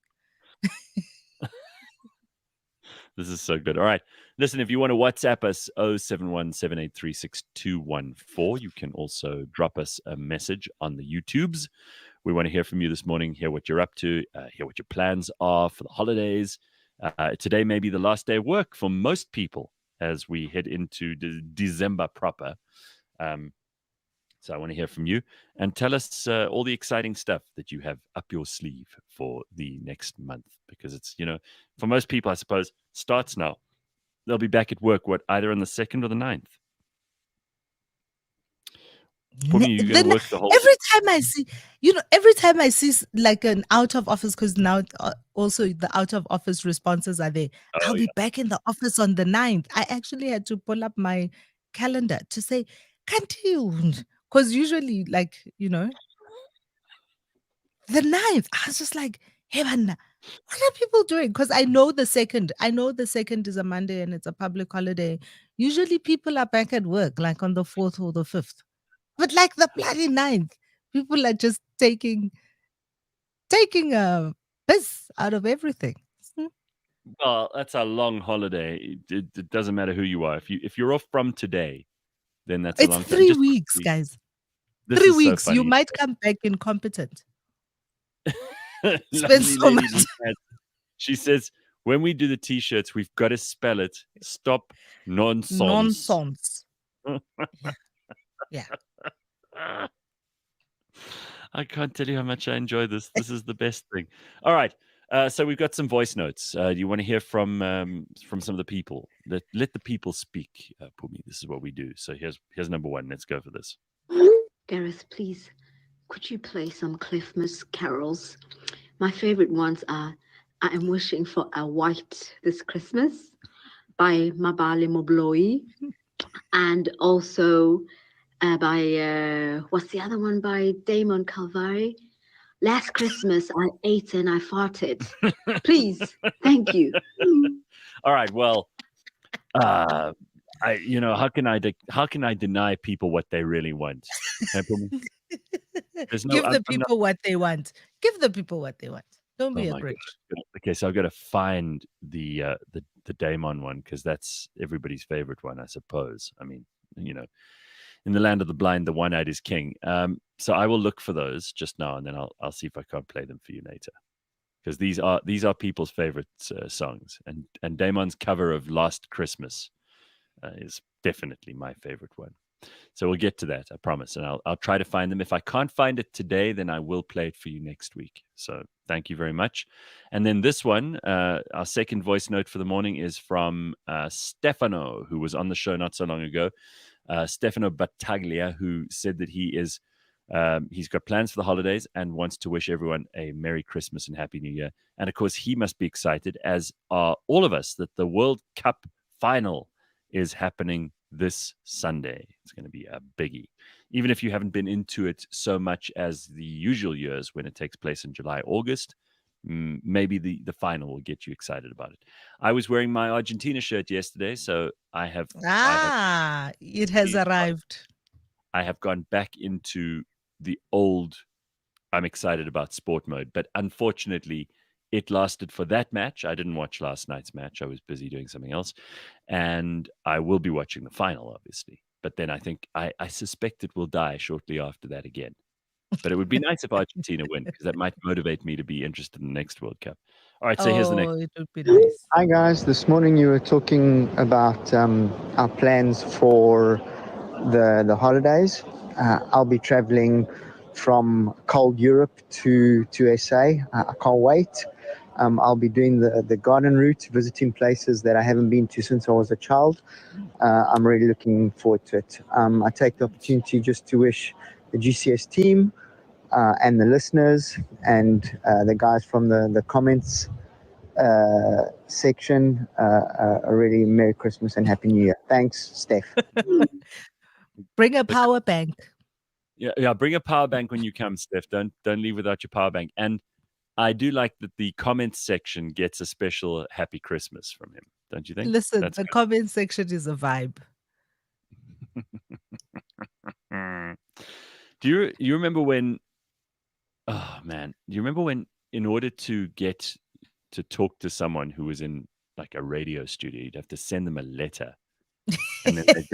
This is so good. All right. Listen, if you want to WhatsApp us, 071-783-6214. You can also drop us a message on the YouTubes. We want to hear from you this morning, hear what you're up to, hear what your plans are for the holidays. Today may be the last day of work for most people as we head into December proper. So I want to hear from you and tell us all the exciting stuff that you have up your sleeve for the next month, because it's, for most people, I suppose, starts now. They'll be back at work, either on the 2nd or the 9th. Phumi, you're going to work the whole every time I see like an out of office, because now also the out of office responses are there. I'll be back in the office on the 9th. I actually had to pull up my calendar to say, can't you? Because usually, like, the 9th, I was just like, hey, man, what are people doing? Because I know the 2nd is a Monday and it's a public holiday. Usually people are back at work, like on the 4th or the 5th. But like the bloody 9th, people are just taking a piss out of everything. Well, that's a long holiday. It doesn't matter who you are. If you're off from today, then that's a long time. It's 3 weeks, guys. This 3 is weeks. so funny. You might come back incompetent. Lovely so lady. She says, when we do the T-shirts, we've got to spell it. Stop nonsense. Nonsense. Yeah. I can't tell you how much I enjoy this. This is the best thing. All right. So we've got some voice notes. Do you want to hear from some of the people? Let the people speak, Phumi. This is what we do. So here's number one. Let's go for this. Gareth, please, could you play some Cliffmas carols? My favorite ones are I Am Wishing for a White This Christmas by Mabale Mobloi, and also by, what's the other one by Damon Calvary? Last Christmas, I ate and I farted. Please, thank you. All right. Well, how can I deny people what they really want? Give the people what they want. Give the people what they want. Don't be a Grinch. Okay, so I've got to find the Damon one, because that's everybody's favorite one, I suppose. I mean, in the land of the blind, the one-eyed is king. So I will look for those just now, and then I'll see if I can't play them for you later, because these are people's favorite songs, and Damon's cover of Last Christmas is definitely my favorite one. So we'll get to that, I promise, and I'll try to find them. If I can't find it today, then I will play it for you next week. So thank you very much. And then this one, our second voice note for the morning, is from Stefano, who was on the show not so long ago. Stefano Battaglia, who said that he's got plans for the holidays and wants to wish everyone a Merry Christmas and Happy New Year. And of course, he must be excited, as are all of us, that the World Cup final is happening this Sunday. It's going to be a biggie. Even if you haven't been into it so much as the usual years when it takes place in July, August, maybe the final will get you excited about it. I was wearing my Argentina shirt yesterday, so it has arrived. I have gone back into the old I'm excited about sport mode, but unfortunately it lasted for that match. I didn't watch last night's match. I was busy doing something else, and I will be watching the final, obviously. But then I think I suspect it will die shortly after that again. But it would be nice if Argentina win, because that might motivate me to be interested in the next World Cup. All right, so here's the next. It would be nice. Hi guys, this morning you were talking about our plans for the holidays. I'll be traveling from cold Europe to SA. I can't wait. I'll be doing the garden route, visiting places that I haven't been to since I was a child. I'm really looking forward to it. I take the opportunity just to wish the GCS team and the listeners and the guys from the comments section a really Merry Christmas and Happy New Year. Thanks, Steph. Bring a power bank. Yeah. Bring a power bank when you come, Steph. Don't leave without your power bank. And I do like that the comments section gets a special Happy Christmas from him. Don't you think? Listen, the comment section is a vibe. Do you remember when? Oh man, do you remember when, in order to get to talk to someone who was in like a radio studio, you'd have to send them a letter, and then they'd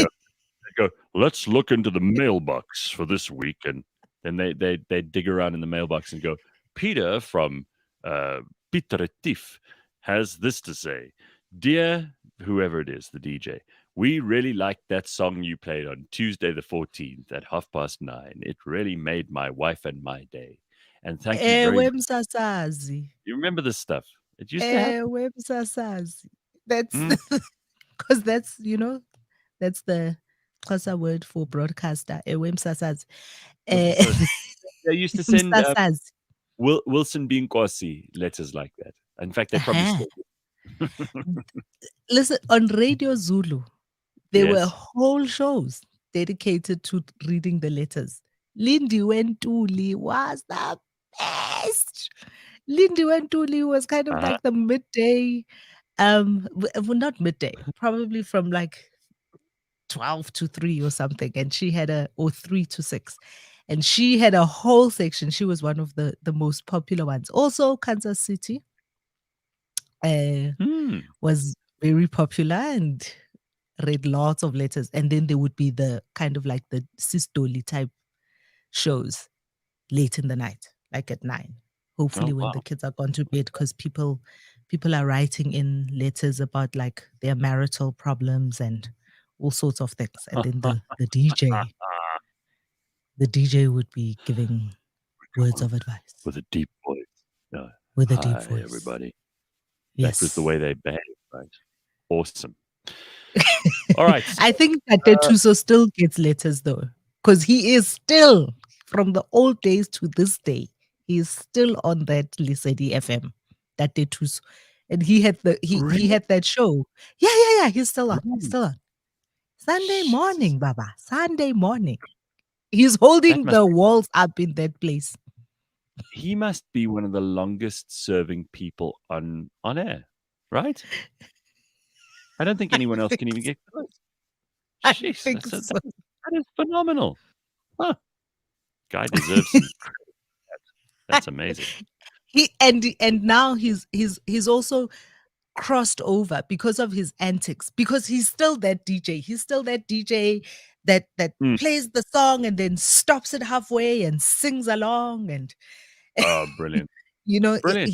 go, let's look into the mailbox for this week, and then they dig around in the mailbox and go, Peter from Pieteretief has this to say. Dear whoever it is, the DJ, we really liked that song you played on Tuesday the 14th at 9:30. It really made my wife and my day. And thank you very much. You remember this stuff? It used to happen. That's because that's the Xhosa word for broadcaster. Ewemsasazi. They used to send Wilson Binkosi letters like that. In fact, they probably still do. Listen, on Radio Zulu, there were whole shows dedicated to reading the letters. Lindy Wentuli was the best. Lindy Wentuli was kind of like the midday, well, not midday, probably from like 12 to 3 or something, and she had or 3 to 6, and she had a whole section. She was one of the most popular ones. Also, Kansas City was very popular and read lots of letters. And then there would be the kind of like the Sistoli type shows late in the night, like at 9, hopefully when the kids are gone to bed, because people are writing in letters about like their marital problems and all sorts of things. And then the DJ would be giving words of advice with a deep voice. With a deep voice, everybody. Yes. That was the way they behaved, right? Awesome. All right. I think that Tusa still gets letters though, because he is still, from the old days to this day, he is still on that Lesedi FM, that Tusa. And he had he had that show. Yeah. He's still on. He's still on. Sunday morning, Baba. Sunday morning. He's holding the walls up in that place. He must be one of the longest serving people on air, right? I don't think anyone else can even get close. Jeez, that is phenomenal. Huh. Guy deserves some credit. That's amazing. And now he's also crossed over because of his antics, because he's still that DJ. He's still that DJ that plays the song and then stops it halfway and sings along. And brilliant. Brilliant.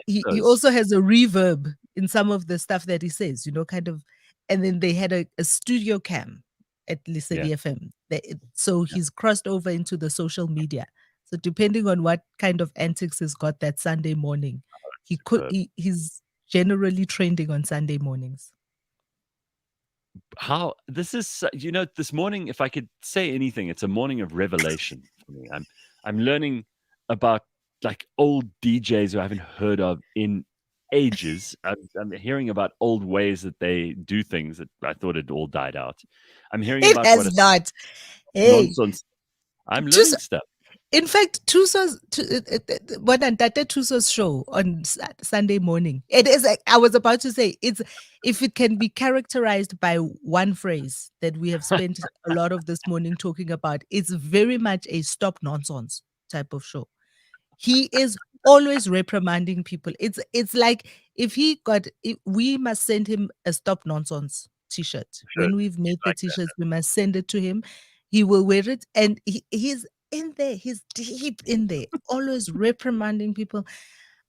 He also has a reverb in some of the stuff that he says, kind of. And then they had a studio cam at Lesedi FM. So he's crossed over into the social media. So depending on what kind of antics he's got that Sunday morning, he's generally trending on Sunday mornings. How this is, this morning, if I could say anything, it's a morning of revelation for me. I'm learning about like old DJs who I haven't heard of in ages. I'm hearing about old ways that they do things that I thought had all died out. I'm hearing about nonsense. I'm learning stuff. In fact, Tusa's show on Sunday morning, it is. I was about to say, it's, if it can be characterized by one phrase that we have spent a lot of this morning talking about, it's very much a stop nonsense type of show. He is always reprimanding people. It's like we must send him a stop nonsense T-shirt. Sure. When we've made the T-shirts, we must send it to him. He will wear it, and he's in there. He's deep in there, always reprimanding people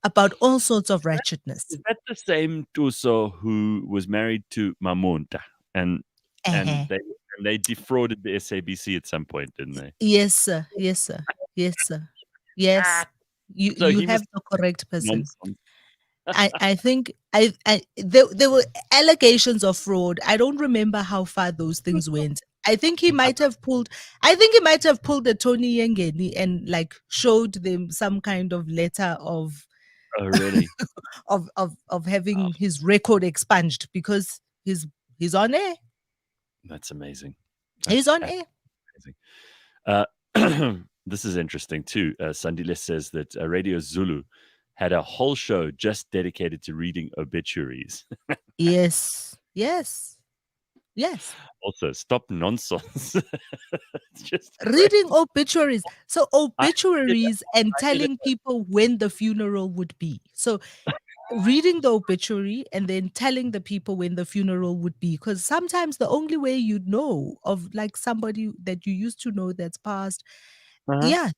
about all sorts of wretchedness. Is that the same Tusa who was married to Mamunta, and they And they defrauded the SABC at some point, didn't they? Yes, sir. Yes, sir. Yes, sir. Yes. So You he have must the correct person. nonsense. I think there were allegations of fraud. I don't remember how far those things went. I think he might have pulled a Tony Yengeni and like showed them some kind of letter of Oh, really? of having his record expunged because he's on air. That's amazing. He's on air. Amazing. This is interesting too. Sandile says that Radio Zulu had a whole show just dedicated to reading obituaries. Yes. Also, stop nonsense. Just reading obituaries. So obituaries and telling people when the funeral would be. So reading the obituary and then telling the people when the funeral would be, because sometimes the only way you know of like somebody that you used to know that's passed. Yeah.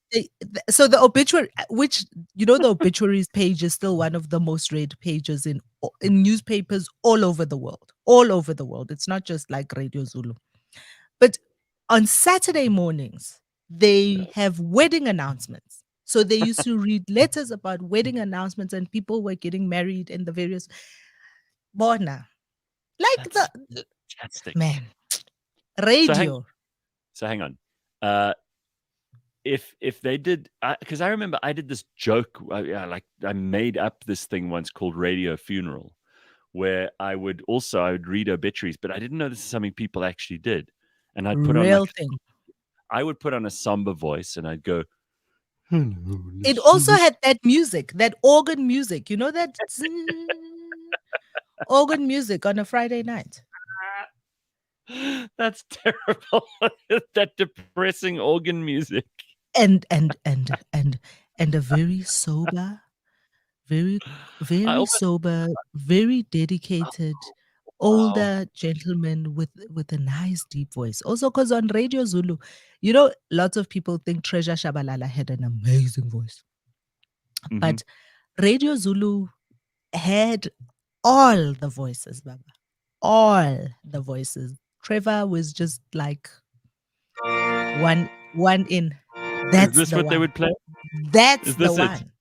So the obituary, which the obituaries page is still one of the most read pages in newspapers all over the world. All over the world. It's not just like Radio Zulu. But on Saturday mornings, they have wedding announcements. So they used to read letters about wedding announcements and people were getting married in the various Bona. Like That's the fantastic. man. Radio. So hang on. If they did, because I remember I did this joke, I made up this thing once called Radio Funeral, where I would read obituaries, but I didn't know this is something people actually did, and I'd put Real on thing. I would put on a somber voice, and I'd go. It also had that music, that organ music, that organ music on a Friday night. That's terrible. That depressing organ music. And a very sober, very sober, very dedicated older gentleman with a nice deep voice. Also, because on Radio Zulu, lots of people think Treasure Shabalala had an amazing voice, but Radio Zulu had all the voices, Baba, all the voices. Trevor was just like one in. That's Is this the what one. they would play? That's the one.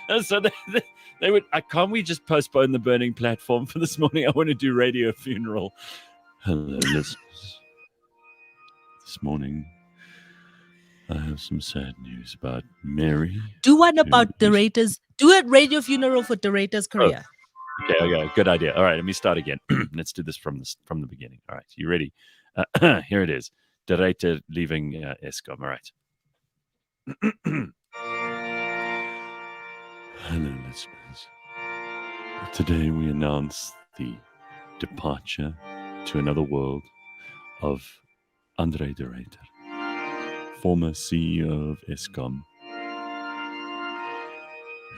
And so they would. Can't we just postpone the burning platform for this morning? I want to do Radio Funeral. Hello, listeners. This morning, I have some sad news about Mary. Do one about Derators. Do a Radio Funeral for Derators' career. Okay, good idea. All right, let me start again. Let's do this from the beginning. All right, you ready? Here it is. De Ruyter leaving Eskom. All right. Hello, listeners. Today we announce the departure to another world of Andre de Ruyter, former CEO of Eskom,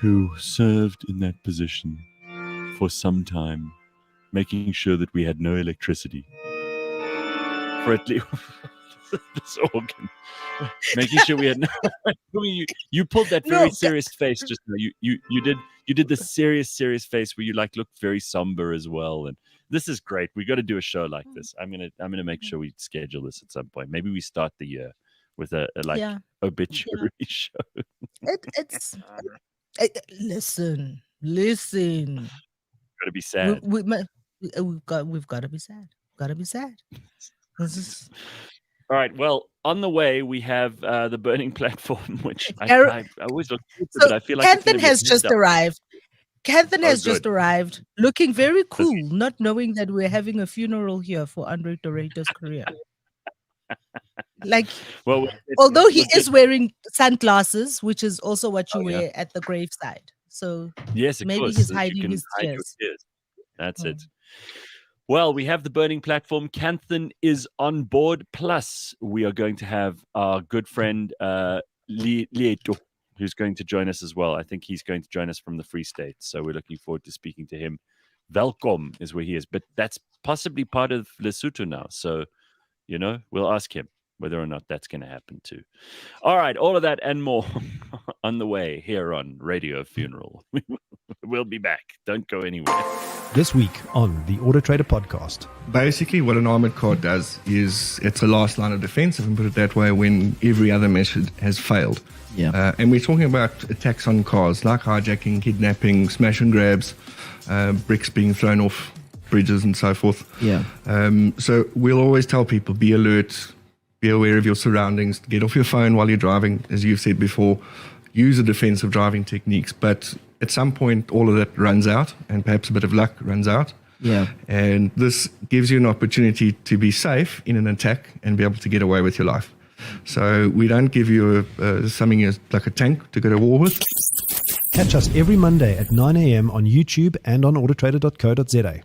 who served in that position for some time, making sure that we had no electricity for at least this organ, making sure we had no. You pulled that very serious face just now. You did this serious face where you look very somber as well, and this is great. We got to do a show like this. I'm gonna make sure we schedule this at some point. Maybe we start the year with a obituary show. Listen. Got to be sad. We've got to be sad. Got to be sad. All right. Well, on the way we have the burning platform, which I always look forward to, but I feel like Kanthan has just arrived. Kanthan has just arrived, looking very cool, not knowing that we're having a funeral here for Andre de Ruyter's career. Although he is wearing sunglasses, which is also what you wear at the graveside. So yes, maybe he's hiding his tears. That's it. Well, we have the burning platform. Kanthan is on board. Plus, we are going to have our good friend Lieto, who's going to join us as well. I think he's going to join us from the Free State. So we're looking forward to speaking to him. Welkom is where he is. But that's possibly part of Lesotho now. So, we'll ask him. whether or not that's going to happen too. All right, all of that and more on the way here on Radio Funeral. We'll be back. Don't go anywhere. This week on the AutoTrader podcast. Basically, what an armored car does is it's a last line of defense, if I can put it that way, when every other method has failed. Yeah. And we're talking about attacks on cars, like hijacking, kidnapping, smash and grabs, bricks being thrown off bridges and so forth. Yeah. So we'll always tell people, be alert, be aware of your surroundings, get off your phone while you're driving, as you've said before, use the defensive driving techniques. But at some point, all of that runs out, and perhaps a bit of luck runs out. Yeah. And this gives you an opportunity to be safe in an attack and be able to get away with your life. So we don't give you something like a tank to go to war with. Catch us every Monday at 9 a.m. on YouTube and on autotrader.co.za.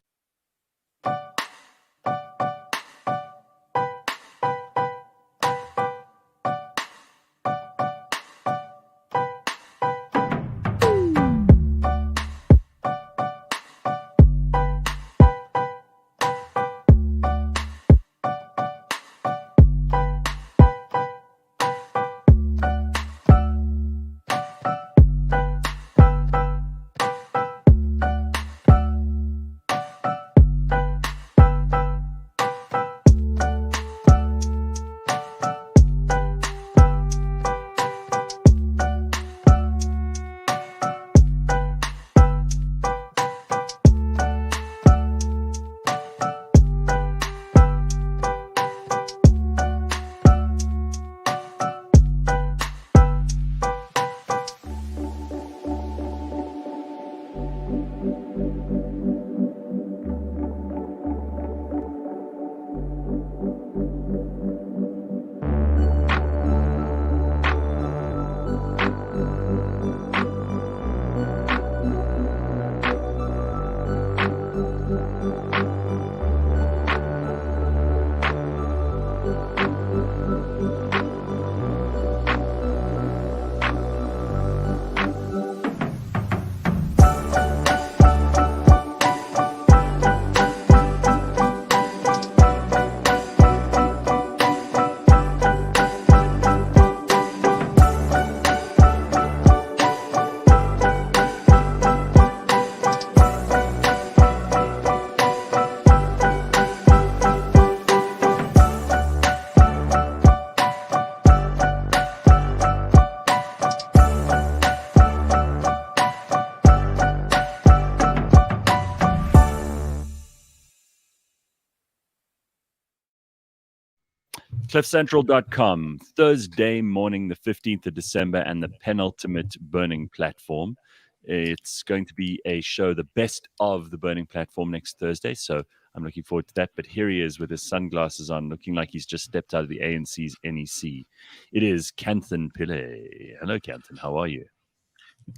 CliffCentral.com, Thursday morning, the 15th of December, and the penultimate burning platform. It's going to be a show, the best of the burning platform next Thursday. So I'm looking forward to that. But here he is with his sunglasses on, looking like he's just stepped out of the ANC's NEC. It is Kanthan Pillay. Hello, Kanthan. How are you?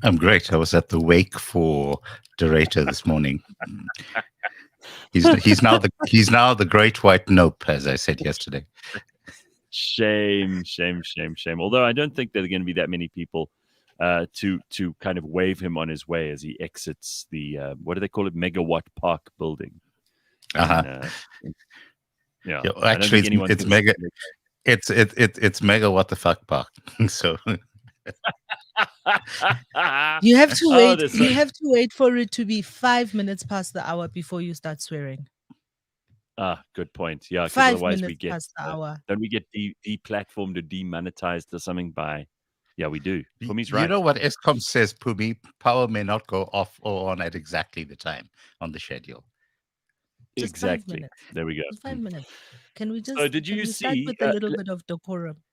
I'm great. I was at the wake for de Ruyter this morning. He's now the great white nope, as I said yesterday. Shame. Although I don't think there are going to be that many people to kind of wave him on his way as he exits the what do they call it, Megawatt Park building. Yeah, actually, it's mega. It's mega what the fuck park. So you have to wait. You have to wait for it to be 5 minutes past the hour before you start swearing. Good point. Yeah, because 5 otherwise minutes we get past the hour. Then we get deplatformed or demonetized or something by. Yeah, we do. Pumi's right. You know what Eskom says, Phumi? Power may not go off or on at exactly the time on the schedule. Just Exactly. There we go. Just 5 minutes. Can we just? So did you start see? with a little bit of decorum?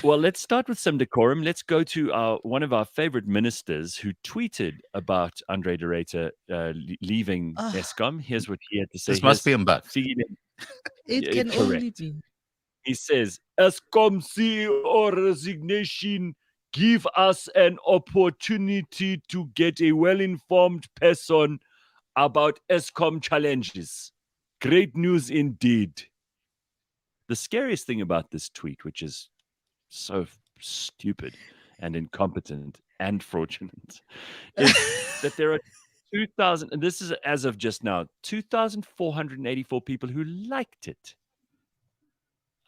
Well, let's start with some decorum. Let's go to one of our favorite ministers who tweeted about Andre de Ruyter leaving Eskom. Here's what he had to say. This must be Mbak. It can only be. He says, Eskom CEO resignation give us an opportunity to get a well-informed person about Eskom challenges. Great news indeed. The scariest thing about this tweet, which is so stupid and incompetent and fraudulent, is that there are 2,000, and this is as of just now, 2,484 people who liked it.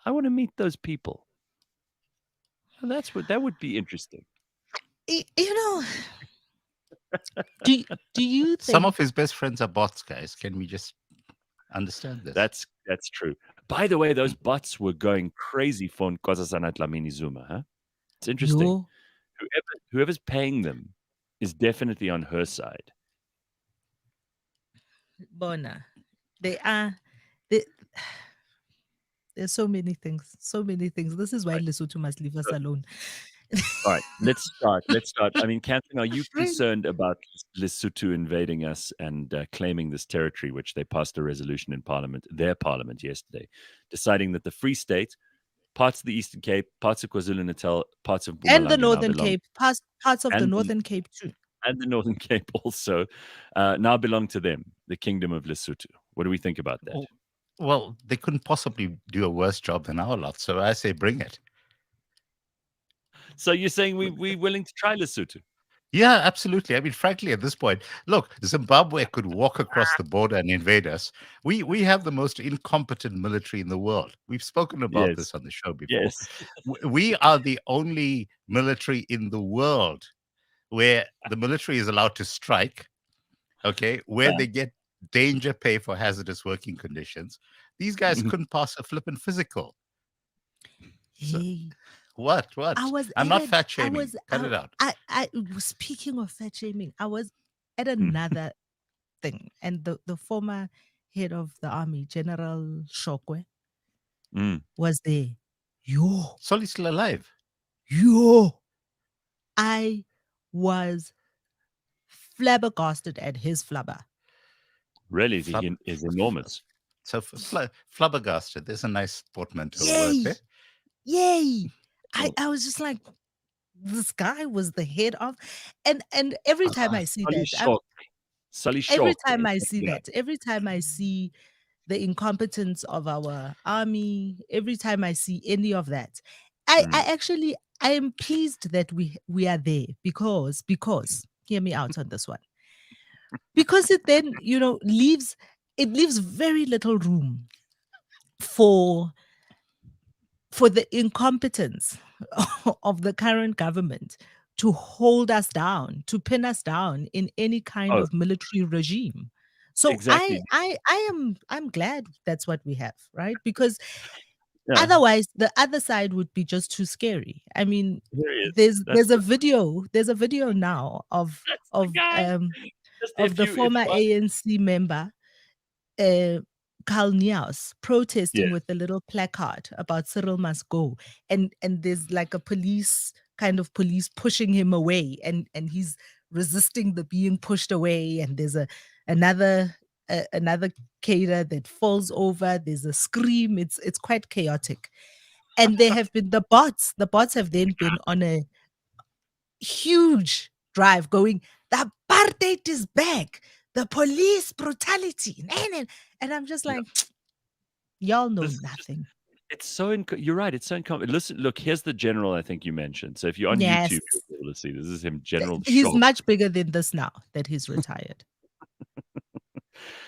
I want to meet those people. Well, that would be interesting. You know, do you think Some of his best friends are bots, guys? Can we just understand this? That's true. By the way, those bots were going crazy for Nkosazana Dlamini Zuma. Huh? It's interesting. Yo, Whoever's paying them is definitely on her side. Bona, there's so many things. This is why Lesotho must leave us alone. All right, let's start. I mean, Catherine, are you concerned about Lesotho invading us and claiming this territory, which they passed a resolution in their parliament yesterday, deciding that the Free State, parts of the Eastern Cape, parts of KwaZulu-Natal, parts of And the Mpumalanga Northern now belong, Cape, parts of the and Northern Cape too. and the Northern Cape also now belong to them, the Kingdom of Lesotho. What do we think about that? Well, they couldn't possibly do a worse job than our lot, so I say bring it. So you're saying we're willing to try Lesotho? Yeah, absolutely. I mean, frankly, at this point, look, Zimbabwe could walk across the border and invade us. We have the most incompetent military in the world. We've spoken about this on the show before. Yes. We are the only military in the world where the military is allowed to strike, okay, where they get danger pay for hazardous working conditions. These guys couldn't pass a flippant physical. So, what? I'm not fat shaming. Cut it out. I speaking of fat shaming, I was at another thing, and the former head of the army, General Shokwe, was there. So he's still alive. I was flabbergasted at his flubber. Really, is enormous. So flabbergasted. There's a nice portmanteau word there. Yay! I was just like, this guy was the head of, and every time I see that, every time I see the incompetence of our army, every time I see any of that, I am pleased that we are there because hear me out on this one, because it then leaves very little room for the incompetence of the current government to hold us down, to pin us down in any kind of military regime. So exactly. I'm glad that's what we have, right? Because otherwise the other side would be just too scary. I mean, there's a video now of the former ANC member Carl Niaus protesting with a little placard about Cyril must go, and there's like a police pushing him away, and he's resisting the being pushed away, and there's another cater that falls over, there's a scream, it's quite chaotic. And there have been the bots have then been on a huge drive going, the apartheid is back, the police brutality, and I'm just like, y'all know nothing. It's so you're right. It's so incompetent. Listen, look. Here's the general. I think you mentioned. So if you're on YouTube, you'll be able to see this is him, General. He's much bigger than this now that he's retired.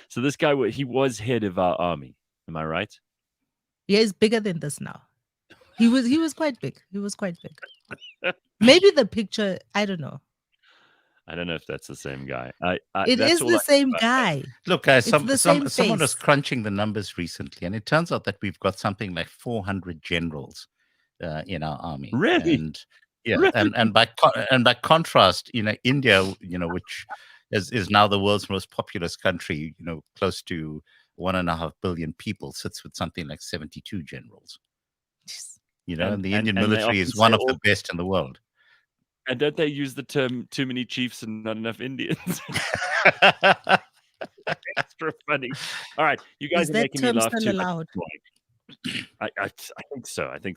So this guy, he was head of our army. Am I right? Yeah, he's bigger than this now. He was quite big. Maybe the picture. I don't know. I don't know if that's the same guy. It is the same guy. Look, guys, someone was crunching the numbers recently, and it turns out that we've got something like 400 generals in our army. Really? And really? and by contrast, India, which is now the world's most populous country, close to 1.5 billion people, sits with something like 72 generals. And the Indian military is one of the best in the world. And don't they use the term "too many chiefs and not enough Indians"? Extra funny. All right, you guys are making me laugh too much. I think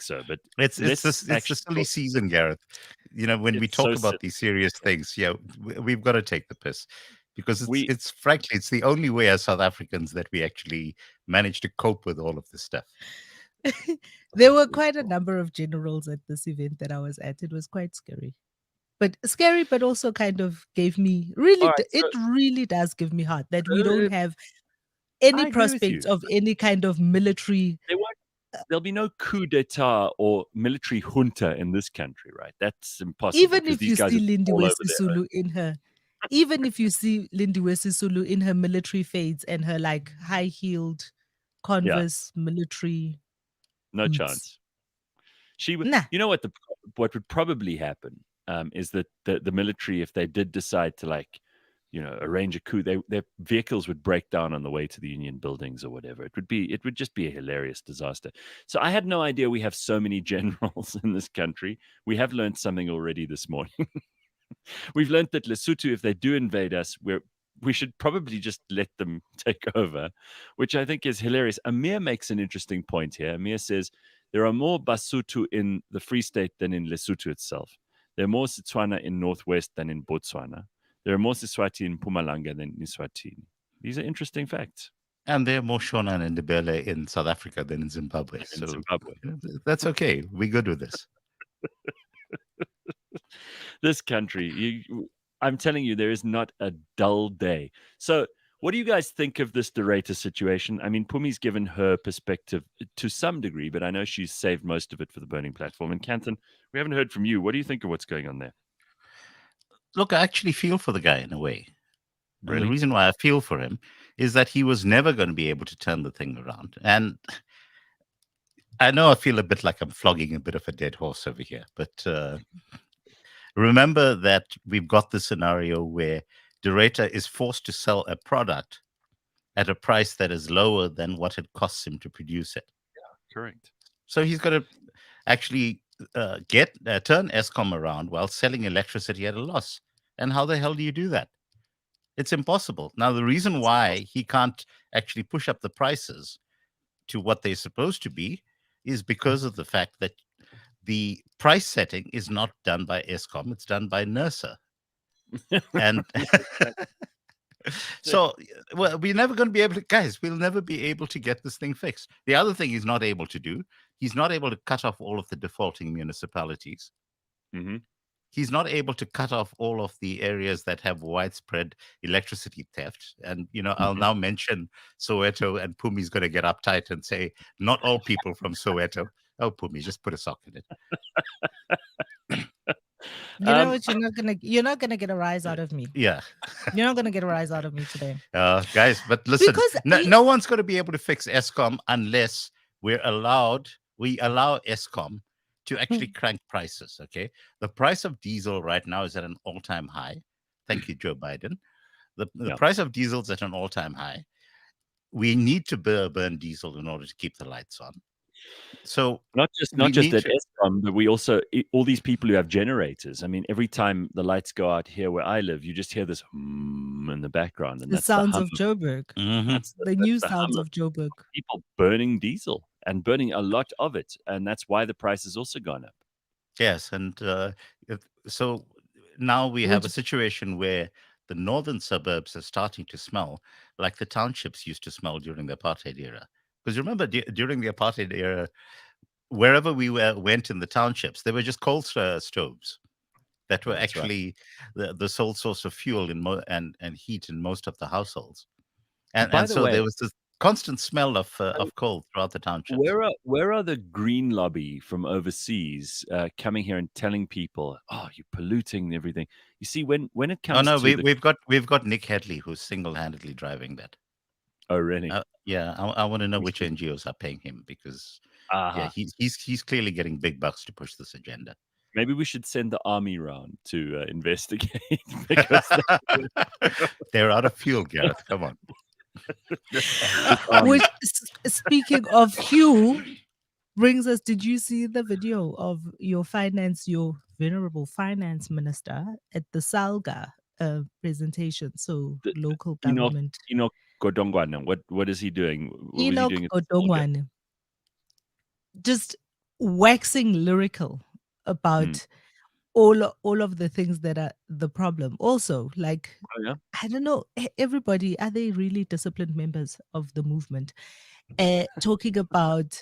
so. But it's the silly season, Gareth. When we talk about these serious things, we've got to take the piss, because it's frankly it's the only way as South Africans that we actually manage to cope with all of this stuff. There were quite a number of generals at this event that I was at. It was quite scary. But also kind of gave me really does give me heart that we don't have any prospect of any kind of military there'll be no coup d'etat or military junta in this country, right? That's impossible. Even because if these you guys see are Lindy all over Wesley their own. Sulu in her, even if you see Lindy Wesley Sulu in her military fades and her like high-heeled Converse military No boots. chance. She would. Nah. You know what? What would probably happen is that the military, if they did decide to arrange a coup, their vehicles would break down on the way to the Union buildings or whatever. It would just be a hilarious disaster. So I had no idea we have so many generals in this country. We have learned something already this morning. We've learned that Lesotho, if they do invade us, we should probably just let them take over, which I think is hilarious. Amir makes an interesting point here. Amir says there are more Basutu in the Free State than in Lesotho itself. There are more Setswana in Northwest than in Botswana. There are more Siswati in Mpumalanga than in Eswatini. These are interesting facts. And there are more Shona and Ndebele in South Africa than in Zimbabwe. Zimbabwe. That's okay. We're good with this. This country, I'm telling you, there is not a dull day. So what do you guys think of this de Ruyter situation? I mean, Pumi's given her perspective to some degree, but I know she's saved most of it for the Burning Platform. And Canton, we haven't heard from you. What do you think of what's going on there? Look, I actually feel for the guy in a way. Really? And the reason why I feel for him is that he was never going to be able to turn the thing around. And I know I feel a bit like I'm flogging a bit of a dead horse over here, but remember that we've got the scenario where de Ruyter is forced to sell a product at a price that is lower than what it costs him to produce it. Yeah, correct. So he's got to actually turn Eskom around while selling electricity at a loss. And how the hell do you do that? It's impossible. Now, the reason why he can't actually push up the prices to what they're supposed to be is because of the fact that the price setting is not done by Eskom, it's done by NERSA. And so we're never going to be able to, guys, we'll never be able to get this thing fixed. The other thing he's not able to do, he's not able to cut off all of the defaulting municipalities. Mm-hmm. He's not able to cut off all of the areas that have widespread electricity theft. And, I'll now mention Soweto, and Pumi's going to get uptight and say, not all people from Soweto. Oh, Phumi, just put a sock in it. You know what? You're not gonna get a rise out of me. Yeah, you're not gonna get a rise out of me today, guys. But listen, no one's going to be able to fix Eskom unless we allow Eskom to actually crank prices. Okay, the price of diesel right now is at an all-time high. Thank you, Joe Biden. The price of diesel is at an all-time high. We need to burn diesel in order to keep the lights on. So not just at Eskom, but we also, all these people who have generators. I mean, every time the lights go out here where I live, you just hear this in the background, and the sounds of Joburg. Mm-hmm. The new sounds of Joburg. People burning diesel and burning a lot of it, and that's why the price has also gone up. Yes, and so now we have a situation where the northern suburbs are starting to smell like the townships used to smell during the apartheid era. Because remember, during the apartheid era, wherever we went in the townships, there were just coal stoves that were actually the sole source of fuel and heat in most of the households. And so there was this constant smell of coal throughout the townships. Where are the green lobby from overseas coming here and telling people, "Oh, you're polluting everything"? You see, when it comes, we've got Nick Headley who's single-handedly driving that. Oh, really? Yeah, I want to know which NGOs are paying him because he's clearly getting big bucks to push this agenda. Maybe we should send the army round to investigate because they're out of fuel, Gareth. Come on. Which, speaking of Hugh, brings us. Did you see the video of your venerable finance minister at the Salga presentation? So local government. Enoch Godongwana. What is he doing? Enoch Godongwana. Just waxing lyrical about all of the things that are the problem. Also, like, I don't know, everybody, are they really disciplined members of the movement? Talking about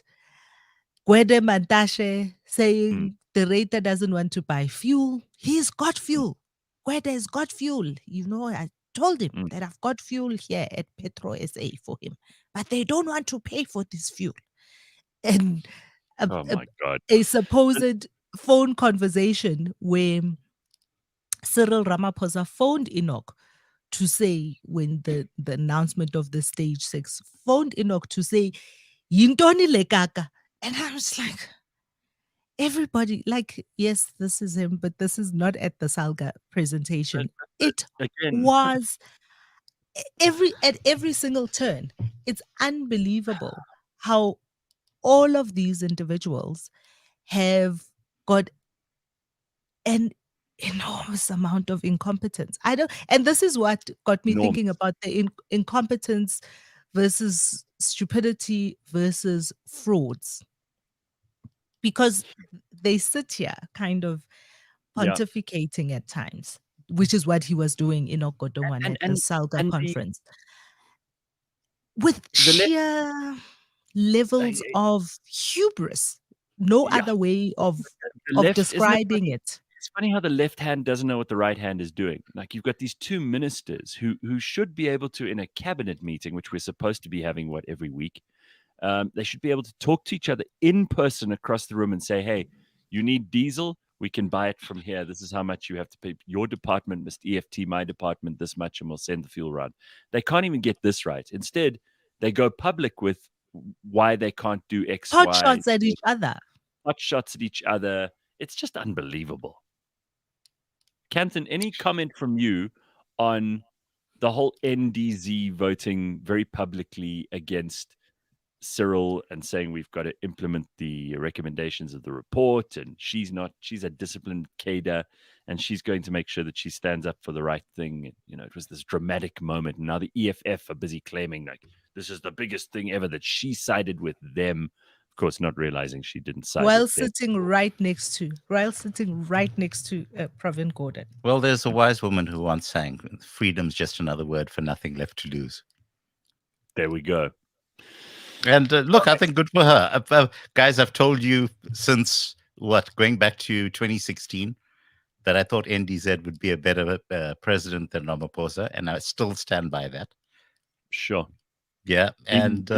Gwede Mantashe saying de Ruyter doesn't want to buy fuel. He's got fuel. Gwede has got fuel. I told him that I've got fuel here at Petro SA for him, but they don't want to pay for this fuel. and Oh my God. a supposed phone conversation where Cyril Ramaphosa phoned Enoch to say, when the announcement of the stage 6, phoned Enoch to say, Yintoni le kaka. And I was like, everybody, like, yes, this is him, but this is not at the Salga presentation. It Again, was at every single turn. It's unbelievable how all of these individuals have got an enormous amount of incompetence. And this is what got me enormous. thinking about the incompetence versus stupidity versus frauds, because they sit here kind of Yeah. pontificating at times, which is what he was doing in Ogodongwan at the Salga conference, with The left- sheer levels of hubris. No Yeah. other way of The left- isn't it describing funny? it. It's funny how the left hand doesn't know what the right hand is doing. Like, you've got these two ministers who should be able to, in a cabinet meeting, which we're supposed to be having every week, they should be able to talk to each other in person across the room and say, hey, you need diesel, we can buy it from here, this is how much you have to pay, your department must EFT my department this much, and we'll send the fuel around. They can't even get this right. Instead, they go public with why they can't do X, Hot Y, shots at each other. hot shots at each other. It's just unbelievable. Canton, any comment from you on the whole NDZ voting very publicly against Cyril and saying we've got to implement the recommendations of the report, and she's a disciplined cadre, and she's going to make sure that she stands up for the right thing. And, it was this dramatic moment. And now the EFF are busy claiming like this is the biggest thing ever, that she sided with them. Of course, not realizing she didn't side While with them. sitting right next to Pravin Gordhan. Well, there's a wise woman who once sang, freedom's just another word for nothing left to lose. There we go. And look, I think good for her. Guys, I've told you since, going back to 2016, that I thought NDZ would be a better president than Ramaphosa, and I still stand by that. Sure. Yeah, and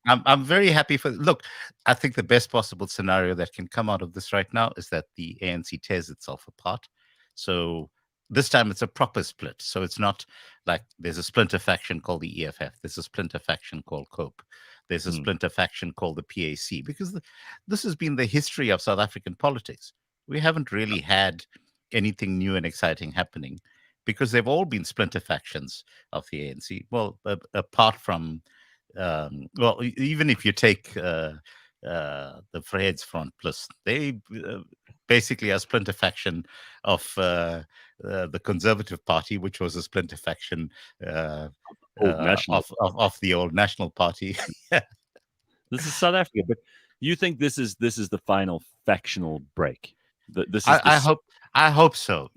I'm very happy for. Look, I think the best possible scenario that can come out of this right now is that the ANC tears itself apart. So this time it's a proper split. So it's not like there's a splinter faction called the EFF. There's a splinter faction called COPE. There's a splinter faction called the PAC, because this has been the history of South African politics. We haven't really had anything new and exciting happening, because they've all been splinter factions of the ANC. Well, apart from, even if you take the Vryheids Front Plus, they basically are a splinter faction of the Conservative Party, which was a splinter faction of the old National Party. This is South Africa, but you think this is the final factional break? I hope so.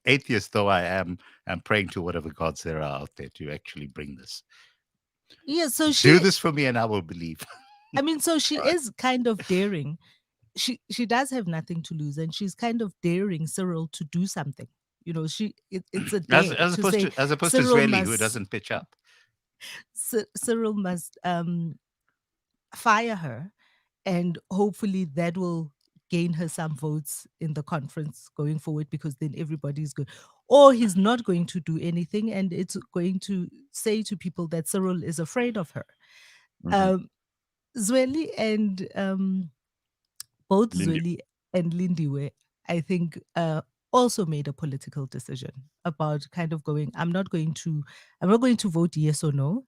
Atheist though I am, I'm praying to whatever gods there are out there to actually bring this. Yeah, so do this for me, and I will believe. I mean, so she is kind of daring. She does have nothing to lose, and she's kind of daring Cyril to do something. It's a dare as opposed to Zweli, who doesn't pitch up. Cyril must fire her, and hopefully that will gain her some votes in the conference going forward, because then everybody's good. Or he's not going to do anything, and it's going to say to people that Cyril is afraid of her. Zweli and both Zweli and Lindiwe, I think, also made a political decision about kind of going, I'm not going to vote yes or no.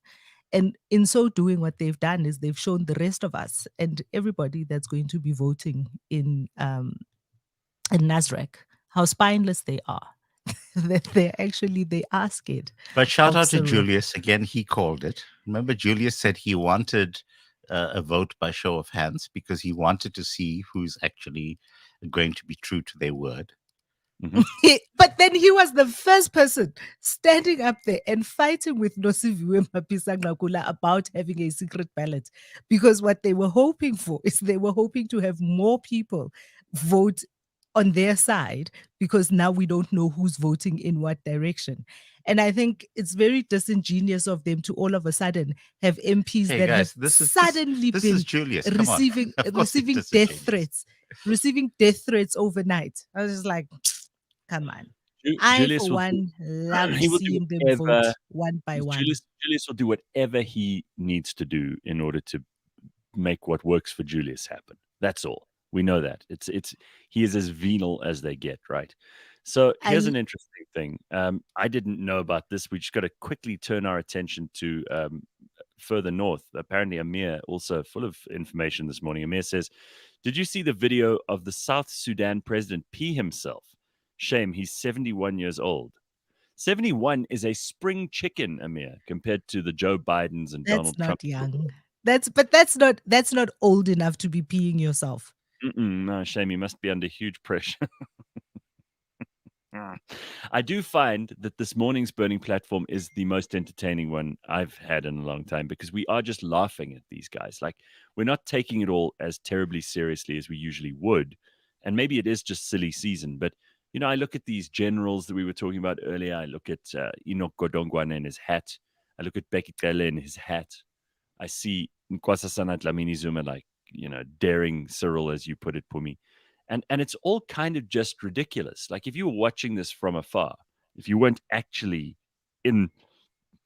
And in so doing, what they've done is they've shown the rest of us and everybody that's going to be voting in Nasrec how spineless they are. They are scared. But shout out to Julius again. He called it. Remember, Julius said he wanted a vote by show of hands because he wanted to see who's actually going to be true to their word. But then he was the first person standing up there and fighting with Nosiviwe Mapisa-Nqakula about having a secret ballot, because what they were hoping for is they were hoping to have more people vote on their side, because now we don't know who's voting in what direction. And I think it's very disingenuous of them to all of a sudden have MPs Hey that guys, have suddenly this been is Julius. Come on. receiving Of course it's receiving death threats overnight. I was just like, come on. I, Julius for will do, one, loved he will do seeing them whatever vote one by one. Julius will do whatever he needs to do in order to make what works for Julius happen. That's all. We know that. He is as venal as they get, right? So here's an interesting thing. I didn't know about this. We just got to quickly turn our attention to further north. Apparently, Amir also full of information this morning. Amir says, "Did you see the video of the South Sudan president pee himself? Shame, he's 71 years old. 71 is a spring chicken, Amir, compared to the Joe Bidens and Donald Trump. That's not young. That's not old enough to be peeing yourself. No, shame. You must be under huge pressure." I do find that this morning's burning platform is the most entertaining one I've had in a long time, because we are just laughing at these guys. Like, we're not taking it all as terribly seriously as we usually would. And maybe it is just silly season. But, I look at these generals that we were talking about earlier. I look at Enoch Godongwana in his hat. I look at Bheki Cele in his hat. I see Nkosazana Dlamini Zuma, like, daring Cyril, as you put it, Phumi. And it's all kind of just ridiculous. Like, if you were watching this from afar, if you weren't actually in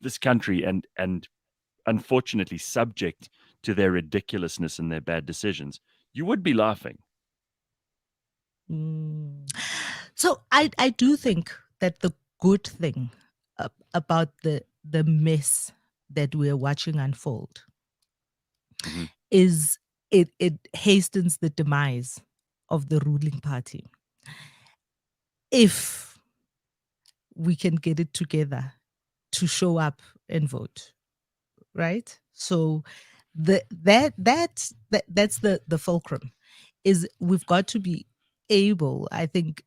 this country and unfortunately subject to their ridiculousness and their bad decisions, you would be laughing. So I do think that the good thing about the mess that we're watching unfold is it hastens the demise of the ruling party. If we can get it together to show up and vote, right? So that's the fulcrum, is we've got to be able, I think,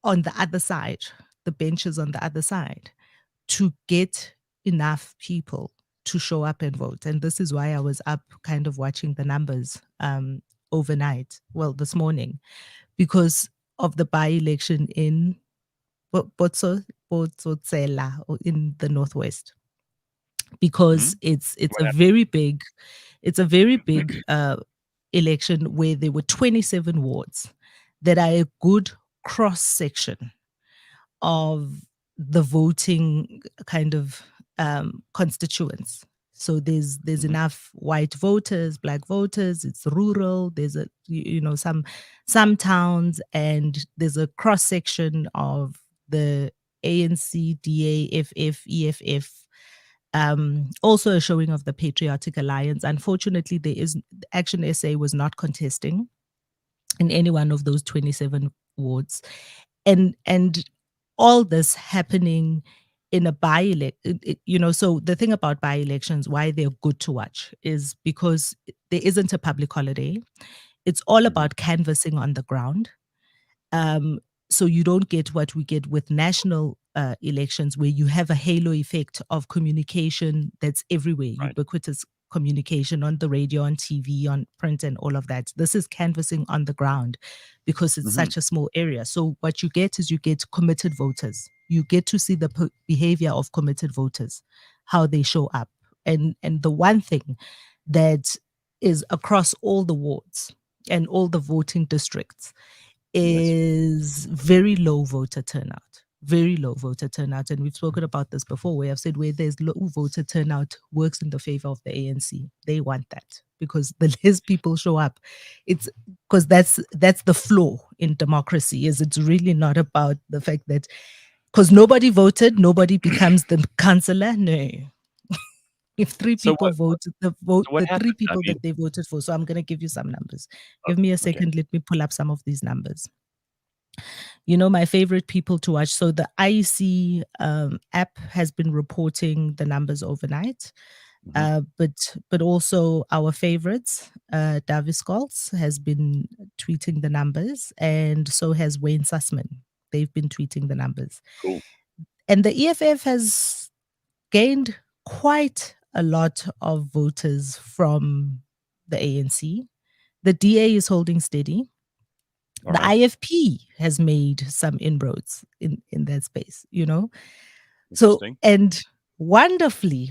on the other side, the benches on the other side, to get enough people to show up and vote. And this is why I was up kind of watching the numbers overnight, this morning, because of the by-election in Botswana in the Northwest. Because it's a very big election where there were 27 wards that are a good cross-section of the voting kind of constituents. So there's enough white voters, black voters. It's rural. There's some towns, and there's a cross section of the ANC, DA, FF, EFF. Also a showing of the Patriotic Alliance. Unfortunately, Action SA was not contesting in any one of those 27 wards, and all this happening in a by-election, so the thing about by-elections, why they're good to watch, is because there isn't a public holiday. It's all about canvassing on the ground. So you don't get what we get with national elections, where you have a halo effect of communication that's everywhere, ubiquitous communication on the radio, on TV, on print, and all of that. This is canvassing on the ground because it's such a small area. So what you get is committed voters. You get to see the behavior of committed voters, how they show up. And the one thing that is across all the wards and all the voting districts is very low voter turnout. Very low voter turnout. And we've spoken about this before, where I've said where there's low voter turnout works in the favor of the ANC. They want that, because the less people show up, it's because that's the flaw in democracy. Is it's really not about the fact that because nobody voted, nobody becomes the councillor. No. If three people voted, the three people that they voted for. So I'm going to give you some numbers. Give me a second. Okay. Let me pull up some of these numbers. My favorite people to watch. So the IEC app has been reporting the numbers overnight. But also our favorites, Davis Scholz has been tweeting the numbers, and so has Wayne Sussman. They've been tweeting the numbers. Cool. And the EFF has gained quite a lot of voters from the ANC. The DA is holding steady. The IFP has made some inroads in that space, So, and wonderfully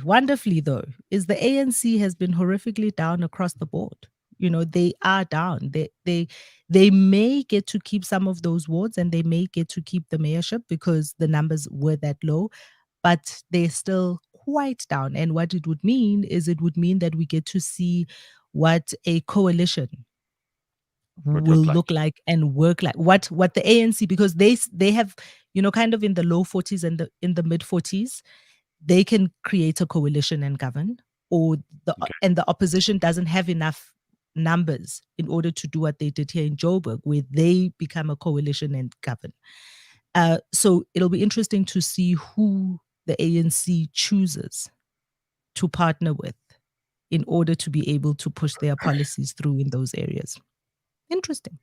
though, is the ANC has been horrifically down across the board. They are down. They may get to keep some of those wards and they may get to keep the mayorship because the numbers were that low, but they're still quite down. And what it would mean is it would mean that we get to see what a coalition will look like and work like. What the ANC, because they have, kind of in the low 40s and in the mid 40s, they can create a coalition and govern, or and the opposition doesn't have enough numbers in order to do what they did here in Joburg, where they become a coalition and govern. So it'll be interesting to see who the ANC chooses to partner with in order to be able to push their policies through in those areas. Interesting.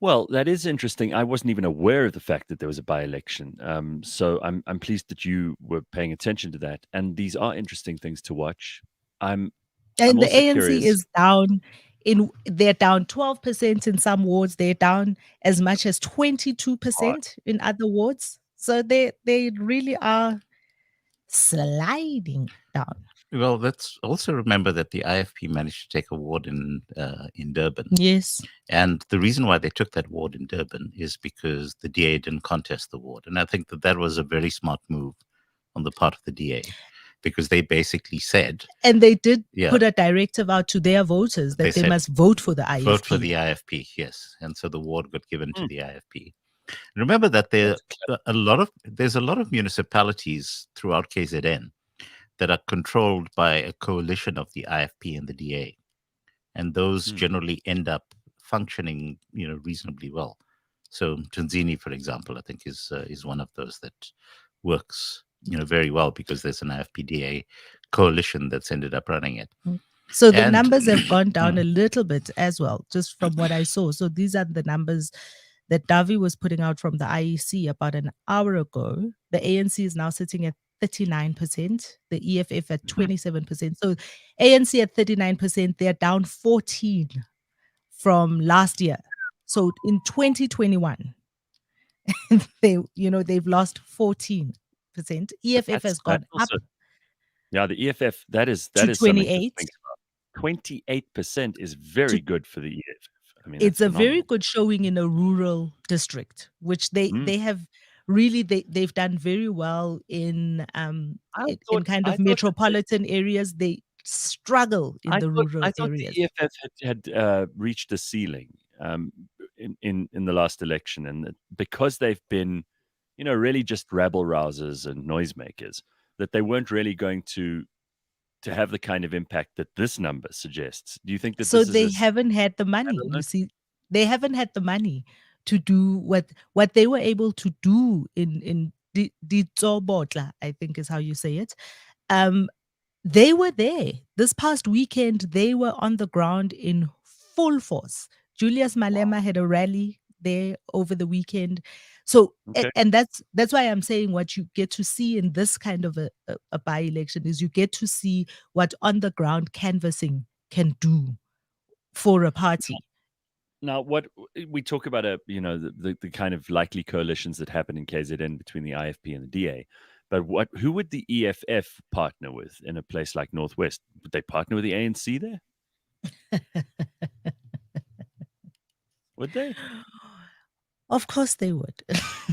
Well, that is interesting. I wasn't even aware of the fact that there was a by-election. So I'm pleased that you were paying attention to that. And these are interesting things to watch. I'm the ANC curious. is down. They're down 12% in some wards. They're down as much as 22% in other wards. So they really are sliding down. Well, let's also remember that the IFP managed to take a ward in Durban. Yes. And the reason why they took that ward in Durban is because the DA didn't contest the ward. And I think that was a very smart move on the part of the DA, because they basically said... And they did put a directive out to their voters that they must vote for the IFP. Vote for the IFP, yes. And so the ward got given to the IFP. Remember that there's a lot of municipalities throughout KZN that are controlled by a coalition of the IFP and the DA, and those generally end up functioning, reasonably well. So Tanzini, for example, I think is one of those that works, very well, because there's an IFP-DA coalition that's ended up running it. So the numbers have gone down a little bit as well, just from what I saw. So these are the numbers that Davi was putting out from the IEC about an hour ago. The ANC is now sitting at 39%, the EFF at 27%. So ANC at 39%, they're down 14 from last year. So in 2021, they've lost 14%. EFF has gone up. Yeah, the EFF, that is 28. 28% is very good for the EFF. I mean, it's a very good showing in a rural district, which they have really, they've done very well in kind of metropolitan areas. They struggle in the rural areas. The EFF had reached a ceiling in the last election, and because they've been, really just rabble rousers and noisemakers, that they weren't really going to have the kind of impact that this number suggests. Do you think that they haven't had the money? You see, they haven't had the money to do what they were able to do in Ditsobotla, I think is how you say it. They were there this past weekend. They were on the ground in full force. Julius Malema had a rally there over the weekend. So, and that's why I'm saying what you get to see in this kind of a by-election is you get to see what on the ground canvassing can do for a party. Now, what we talk about, the kind of likely coalitions that happen in KZN between the IFP and the DA, but who would the EFF partner with in a place like Northwest? Would they partner with the ANC there? Would they? Of course they would,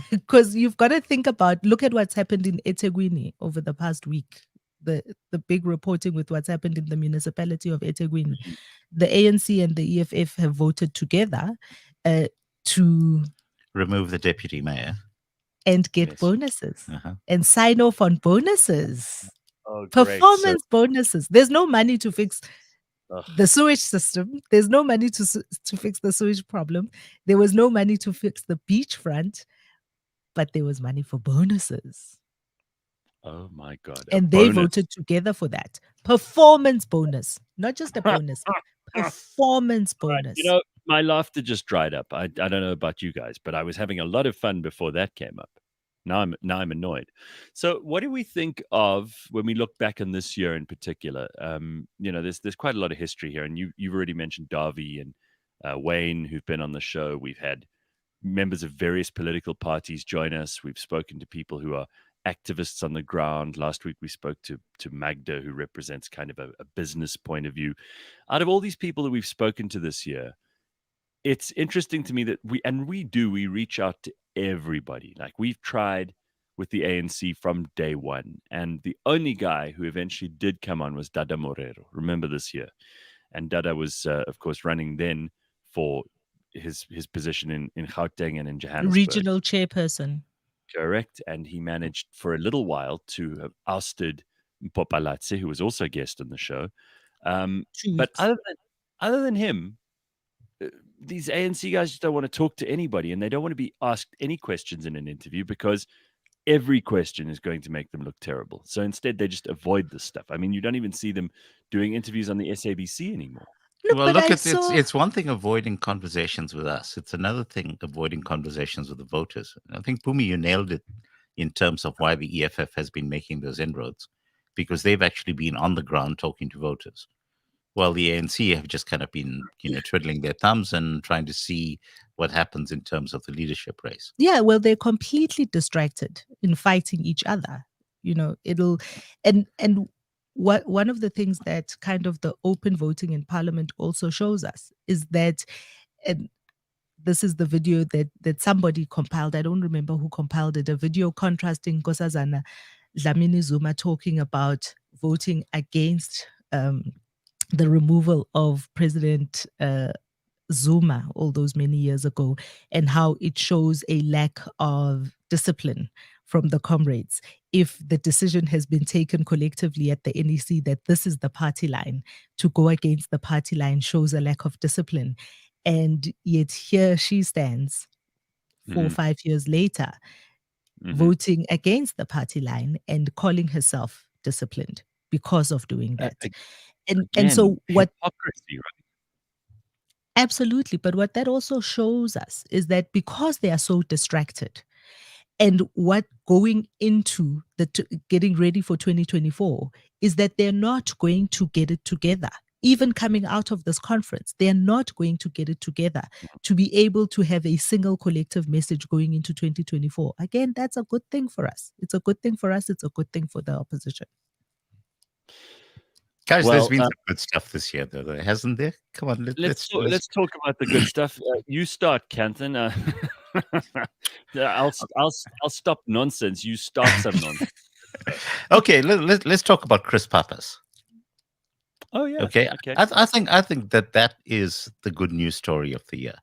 because you've got to look at what's happened in Etekwini over the past week. The big reporting with what's happened in the municipality of Etekwini. The ANC and the EFF have voted together to remove the deputy mayor and get bonuses and sign off on bonuses, performance bonuses. There's no money to fix the sewage system. There's no money to fix the sewage problem. There was no money to fix the beachfront, but there was money for bonuses. Oh my God. And they voted together for that. Performance bonus, not just a bonus, performance bonus. Right. My laughter just dried up. I don't know about you guys, but I was having a lot of fun before that came up. Now I'm annoyed. So what do we think of when we look back on this year in particular? There's quite a lot of history here, and you've already mentioned Davi and Wayne, who've been on the show. We've had members of various political parties join us. We've spoken to people who are activists on the ground. Last week we spoke to Magda, who represents kind of a business point of view. Out of all these people that we've spoken to this year, it's interesting to me that we reach out to everybody. Like, we've tried with the ANC from day one, and the only guy who eventually did come on was Dada Morero. Remember this year, and Dada was, of course, running then for his position in Gauteng and in Johannesburg. Regional chairperson. Correct. And he managed for a little while to have ousted Mpopalatse, who was also a guest on the show. But other than him, these ANC guys just don't want to talk to anybody, and they don't want to be asked any questions in an interview because every question is going to make them look terrible. So instead, they just avoid this stuff. I mean, you don't even see them doing interviews on the SABC anymore. It's one thing avoiding conversations with us. It's another thing avoiding conversations with the voters. I think, Phumi, you nailed it in terms of why the EFF has been making those inroads, because they've actually been on the ground talking to voters, while the ANC have just kind of been, twiddling their thumbs and trying to see what happens in terms of the leadership race. Yeah, well, they're completely distracted in fighting each other. One of the things that kind of the open voting in Parliament also shows us is that, and this is the video that somebody compiled. I don't remember who compiled it. A video contrasting Nkosazana Dlamini Zuma talking about voting against the removal of President Zuma all those many years ago, and how it shows a lack of discipline from the comrades. If the decision has been taken collectively at the NEC that this is the party line, to go against the party line shows a lack of discipline. And yet here she stands 4 or 5 years later, voting against the party line and calling herself disciplined because of doing that. And so what hypocrisy, right? Absolutely. But what that also shows us is that because they are so distracted, and what going into getting ready for 2024 is that they're not going to get it together. Even coming out of this conference, they're not going to get it together to be able to have a single collective message going into 2024. Again, that's a good thing for us. It's a good thing for us. It's a good thing for the opposition. Guys, there's been some good stuff this year, though, hasn't there? Come on, let's talk about the good stuff. You start, Canton. I'll stop nonsense. You start some nonsense. Okay, let's talk about Chris Pappas. Oh yeah. Okay. I think that is the good news story of the year,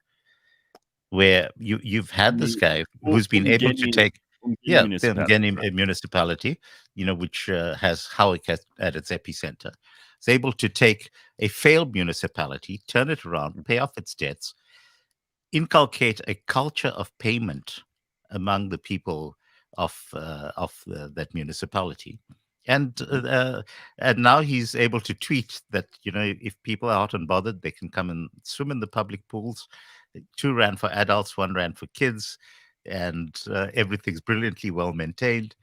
where you've had this guy who's been able to take the municipality, which has Howick at its epicenter. It's able to take a failed municipality, turn it around, pay off its debts, inculcate a culture of payment among the people of that municipality. And now he's able to tweet that, if people are hot and bothered, they can come and swim in the public pools. 2 rand for adults, 1 rand for kids, and everything's brilliantly well maintained.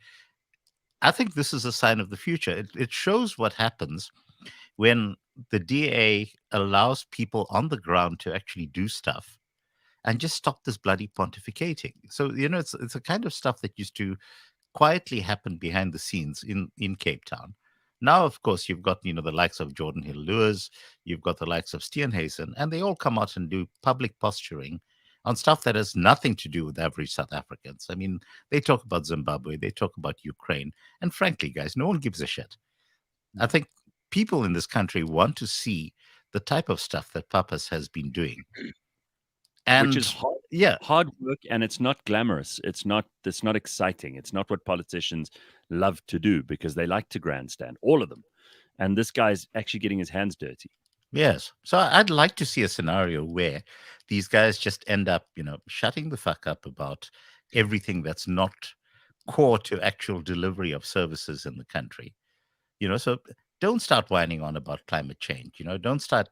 I think this is a sign of the future. It shows what happens when the DA allows people on the ground to actually do stuff and just stop this bloody pontificating. So, it's a kind of stuff that used to quietly happen behind the scenes in Cape Town. Now, of course, you've got, the likes of Jordan Hill-Lewis, you've got the likes of Steenhuisen, and they all come out and do public posturing on stuff that has nothing to do with average South Africans. I mean, they talk about Zimbabwe, they talk about Ukraine, and frankly, guys, no one gives a shit. I think people in this country want to see the type of stuff that Pappas has been doing. And which is hard work, and it's not glamorous. It's not exciting. It's not what politicians love to do, because they like to grandstand, all of them. And this guy's actually getting his hands dirty. Yes. So I'd like to see a scenario where these guys just end up, shutting the fuck up about everything that's not core to actual delivery of services in the country. So don't start whining on about climate change. Don't start.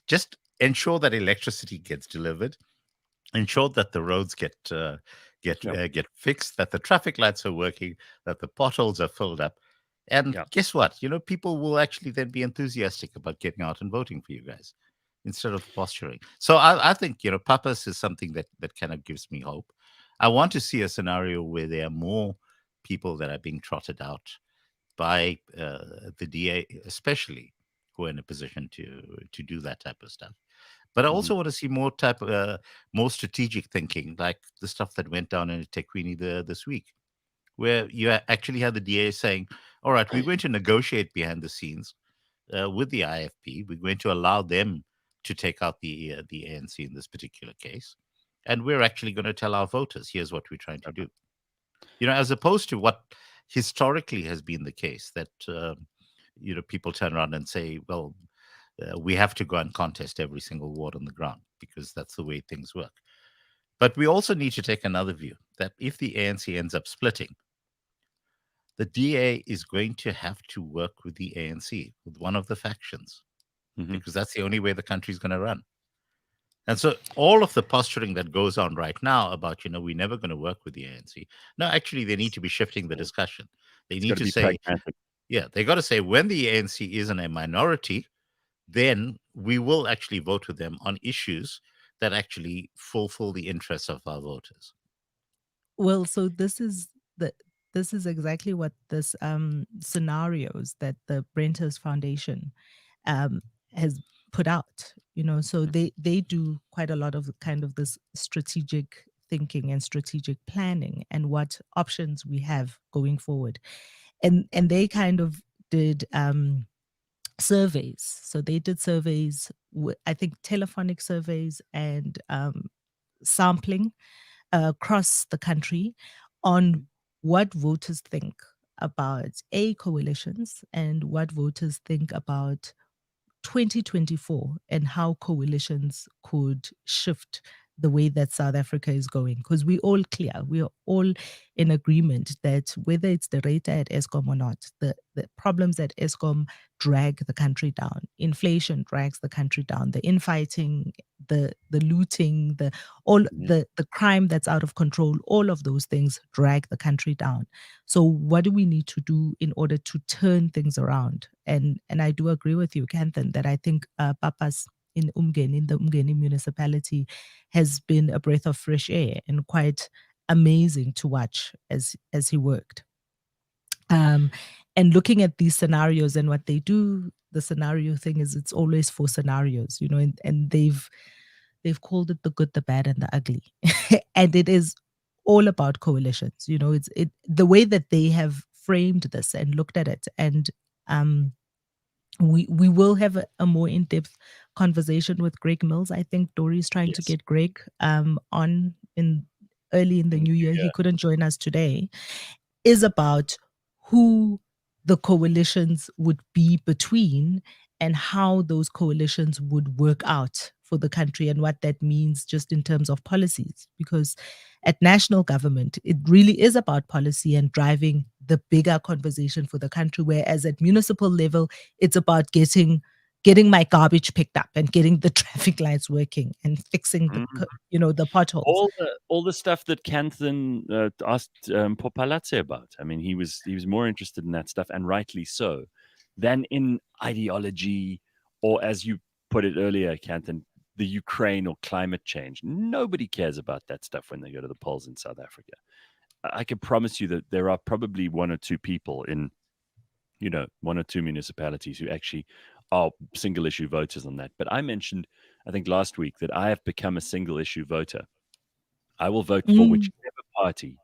Just ensure that electricity gets delivered. Ensure that the roads get fixed. That the traffic lights are working. That the potholes are filled up. And guess what? People will actually then be enthusiastic about getting out and voting for you guys. instead of posturing. So I think, Pappas is something that kind of gives me hope. I want to see a scenario where there are more people that are being trotted out by the DA, especially, who are in a position to do that type of stuff. But I also want to see more more strategic thinking, like the stuff that went down in Etekwini this week, where you actually had the DA saying, all right, we're going to negotiate behind the scenes with the IFP. We're going to allow them to take out the ANC in this particular case. And we're actually going to tell our voters, here's what we're trying to do. As opposed to what historically has been the case, that, people turn around and say, well, we have to go and contest every single ward on the ground because that's the way things work. But we also need to take another view that if the ANC ends up splitting, the DA is going to have to work with the ANC, with one of the factions, because that's the only way the country is going to run. And so all of the posturing that goes on right now about, we're never going to work with the ANC. No, actually, they need to be shifting the discussion. They need to say, they got to say, when the ANC is in a minority, then we will actually vote with them on issues that actually fulfill the interests of our voters. Well, so this is exactly what this scenarios that the Brenthurst Foundation has put out. So they do quite a lot of kind of this strategic thinking and strategic planning and what options we have going forward, and they kind of did surveys. So they did surveys, I think telephonic surveys and sampling across the country on what voters think about coalitions and what voters think about 2024 and how coalitions could shift the way that South Africa is going. Because we're all clear, we are all in agreement that whether it's the rate at Eskom or not, the problems at Eskom drag the country down. Inflation drags the country down. The infighting, the looting, the crime that's out of control, all of those things drag the country down. So what do we need to do in order to turn things around? And I do agree with you, Kanthan, that I think Pappas in the Umgeni municipality has been a breath of fresh air and quite amazing to watch as he worked. And looking at these scenarios and what they do, the scenario thing is it's always 4 scenarios, and they've called it the good, the bad, and the ugly. And it is all about coalitions. It's the way that they have framed this and looked at it. And we will have a more in-depth conversation with Greg Mills. I think Dory's trying to get Greg on early in the new year. He couldn't join us today. Is about who the coalitions would be between and how those coalitions would work out for the country and what that means just in terms of policies. Because at national government, it really is about policy and driving the bigger conversation for the country, whereas at municipal level, it's about getting my garbage picked up and getting the traffic lights working and fixing the potholes. All the stuff that Kanthan asked Popalate about. I mean, he was more interested in that stuff, and rightly so, than in ideology, or as you put it earlier, Kanthan, the Ukraine or climate change. Nobody cares about that stuff when they go to the polls in South Africa. I can promise you that there are probably 1 or 2 people in, 1 or 2 municipalities who actually are single issue voters on that. But I mentioned, I think last week, that I have become a single issue voter. I will vote for whichever party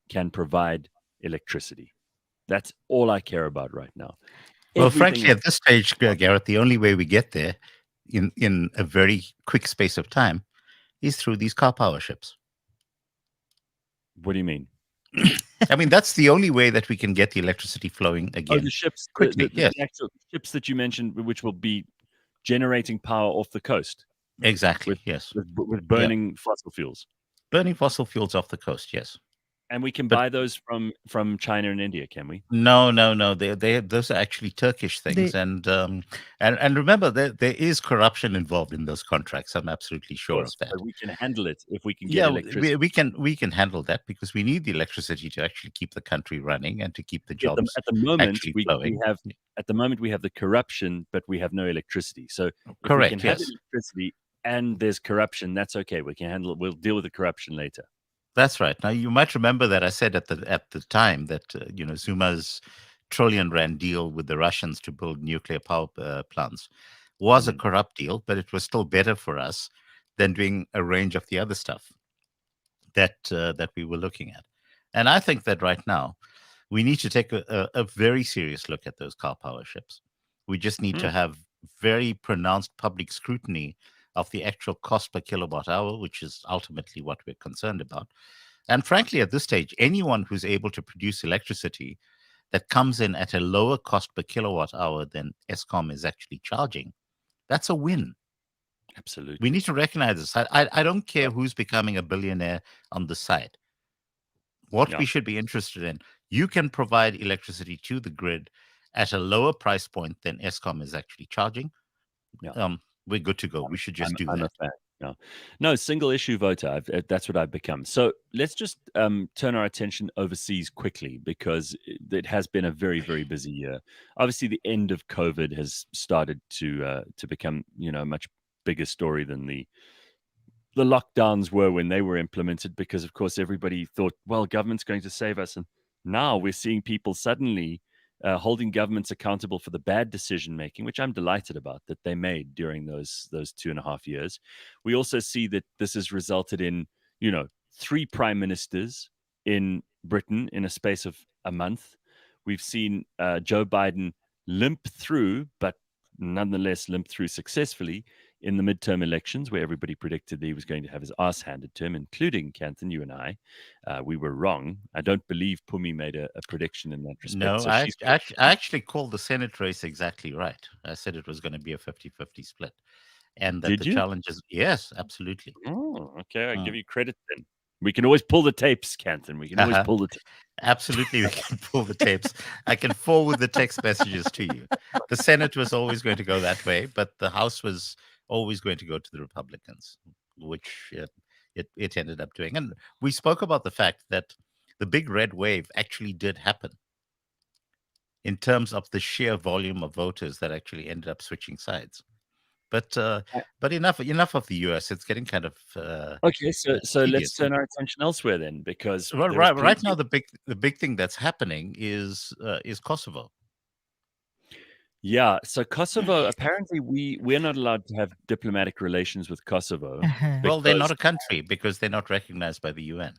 can provide electricity. That's all I care about right now. Well, frankly, at this stage, Gareth, the only way we get there in a very quick space of time is through these car power ships. What do you mean? I mean, that's the only way that we can get the electricity flowing again. Oh, the ships, quickly. The actual ships that you mentioned, which will be generating power off the coast. Exactly. With burning fossil fuels. Burning fossil fuels off the coast, yes. And we can buy those from China and India, can we? No. Those are actually Turkish things, and remember, there is corruption involved in those contracts. I'm absolutely sure of that. But we can handle it if we can get electricity. We can handle that because we need the electricity to actually keep the country running and to keep the jobs at the moment flowing. At the moment we have the corruption, but we have no electricity. So correct, if we can have electricity and there's corruption, that's okay. We can handle it. We'll deal with the corruption later. That's right. Now, you might remember that I said at the time that Zuma's $1 trillion deal with the Russians to build nuclear power plants was a corrupt deal, but it was still better for us than doing a range of the other stuff that we were looking at. And I think that right now we need to take a very serious look at those car power ships. We just need to have very pronounced public scrutiny of the actual cost per kilowatt hour, which is ultimately what we're concerned about. And frankly, at this stage, anyone who's able to produce electricity that comes in at a lower cost per kilowatt hour than Eskom is actually charging, that's a win. Absolutely. We need to recognize this. I don't care who's becoming a billionaire on the side. What we should be interested in, you can provide electricity to the grid at a lower price point than Eskom is actually charging. We're good to go. We should just do that. No, single issue voter. That's what I've become. So let's just turn our attention overseas quickly, because it has been a very, very busy year. Obviously, the end of COVID has started to become, a much bigger story than the lockdowns were when they were implemented, because, of course, everybody thought, well, government's going to save us. And now we're seeing people suddenly holding governments accountable for the bad decision making, which I'm delighted about that they made during those 2.5 years. We also see that this has resulted in 3 prime ministers in Britain in a space of a month. We've seen Joe Biden limp through, but nonetheless limp through successfully in the midterm elections, where everybody predicted that he was going to have his ass handed to him, including Canton, you and I. We were wrong. I don't believe Phumi made a prediction in that respect. No, so I actually called the Senate race exactly right. I said it was going to be a 50-50 split. And that challenge is, yes, absolutely. Oh, okay. I give you credit then. We can always pull the tapes, Canton. We can always pull the tapes. Absolutely, we can pull the tapes. I can forward the text messages to you. The Senate was always going to go that way, but the House was always going to go to the Republicans, which it ended up doing. And we spoke about the fact that the big red wave actually did happen in terms of the sheer volume of voters that actually ended up switching sides. But enough of the US. It's getting kind of okay. So let's turn our attention elsewhere then, because right now the big thing that's happening is Kosovo. Yeah, so Kosovo, apparently we're not allowed to have diplomatic relations with Kosovo. Well, they're not a country because they're not recognized by the UN.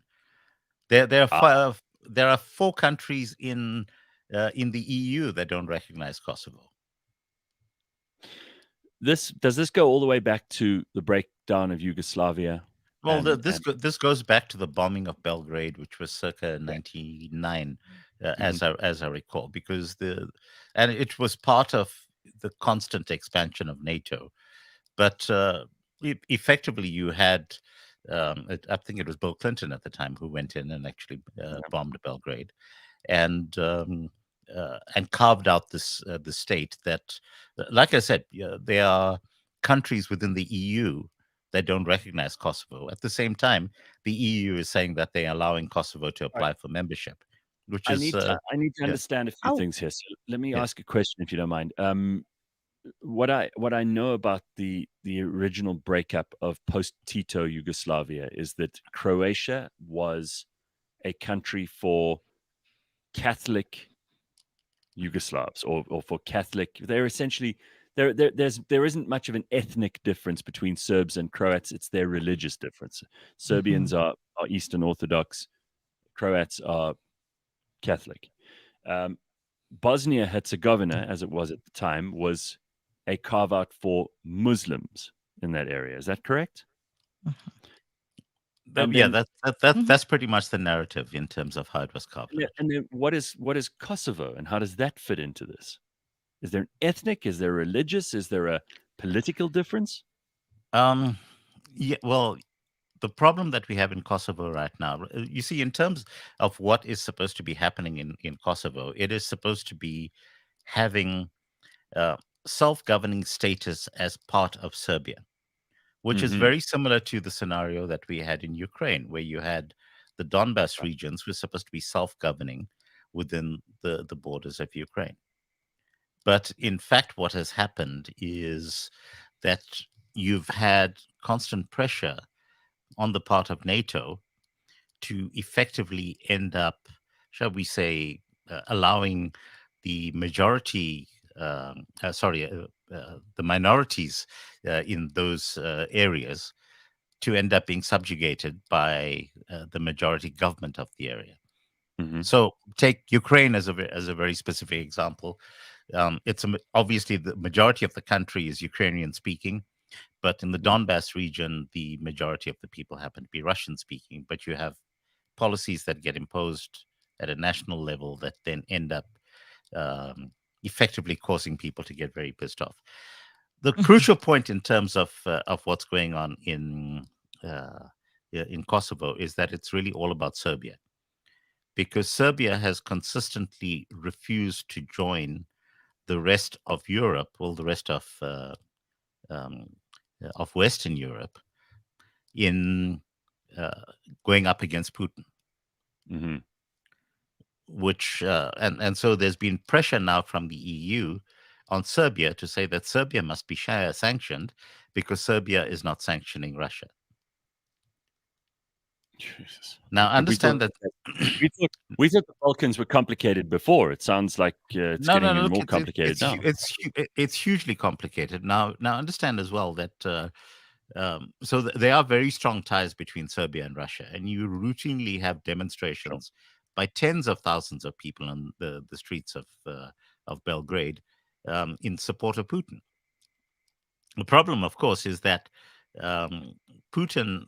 There are 4 countries in the EU that don't recognize Kosovo. Does this go all the way back to the breakdown of Yugoslavia? Well, this goes back to the bombing of Belgrade, which was circa 1999. As I recall, because it was part of the constant expansion of NATO, but effectively you had, I think it was Bill Clinton at the time who went in and actually bombed Belgrade, and carved out the state that, like I said, there are countries within the EU that don't recognize Kosovo. At the same time, the EU is saying that they're allowing Kosovo to apply for membership. I need to understand a few things here. So let me ask a question, if you don't mind. What I know about the original breakup of post-Tito Yugoslavia is that Croatia was a country for Catholic Yugoslavs, or for Catholic. They're essentially there isn't much of an ethnic difference between Serbs and Croats. It's their religious difference. Serbians are Eastern Orthodox. Croats are Catholic. Bosnia-Herzegovina, as it was at the time, was a carve-out for Muslims in that area. Is that correct? That's pretty much the narrative in terms of how it was carved out. And then what is Kosovo, and how does that fit into this? Is there an ethnic? Is there religious? Is there a political difference? Yeah. Well, the problem that we have in Kosovo right now, you see, in terms of what is supposed to be happening in Kosovo, it is supposed to be having self-governing status as part of Serbia, which is very similar to the scenario that we had in Ukraine, where you had the Donbas regions were supposed to be self-governing within the borders of Ukraine. But in fact, what has happened is that you've had constant pressure on the part of NATO to effectively end up, shall we say, allowing the majority, the minorities in those areas to end up being subjugated by the majority government of the area. So take Ukraine as a very specific example. It's obviously the majority of the country is Ukrainian speaking, but in the Donbas region, the majority of the people happen to be Russian speaking. But you have policies that get imposed at a national level that then end up effectively causing people to get very pissed off. The crucial point in terms of what's going on in Kosovo is that it's really all about Serbia, because Serbia has consistently refused to join the rest of Europe, well, the rest of Western Europe, in going up against Putin. Which and so there's been pressure now from the EU on Serbia to say that Serbia must be sanctioned because Serbia is not sanctioning Russia. Jesus. Now, understand that we thought the Balkans were complicated before. It sounds like it's getting even more complicated now. It's hugely complicated now. Now, understand as well that so there are very strong ties between Serbia and Russia, and you routinely have demonstrations by tens of thousands of people on the streets of Belgrade in support of Putin. The problem, of course, is that Putin,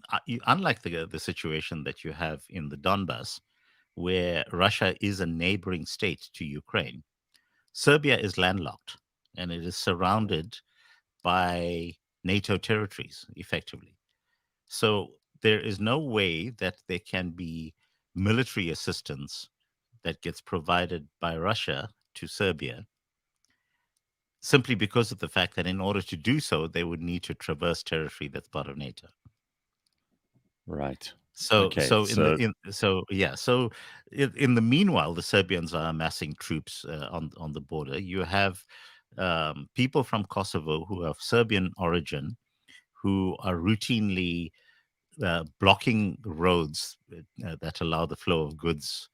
unlike the situation that you have in the Donbas, where Russia is a neighboring state to Ukraine, Serbia is landlocked, and it is surrounded by NATO territories, effectively. So there is no way that there can be military assistance that gets provided by Russia to Serbia, simply because of the fact that in order to do so, they would need to traverse territory that's part of NATO. Right. So, Okay, in the meanwhile, the Serbians are amassing troops on the border. You have people from Kosovo who have Serbian origin, who are routinely blocking roads that allow the flow of goods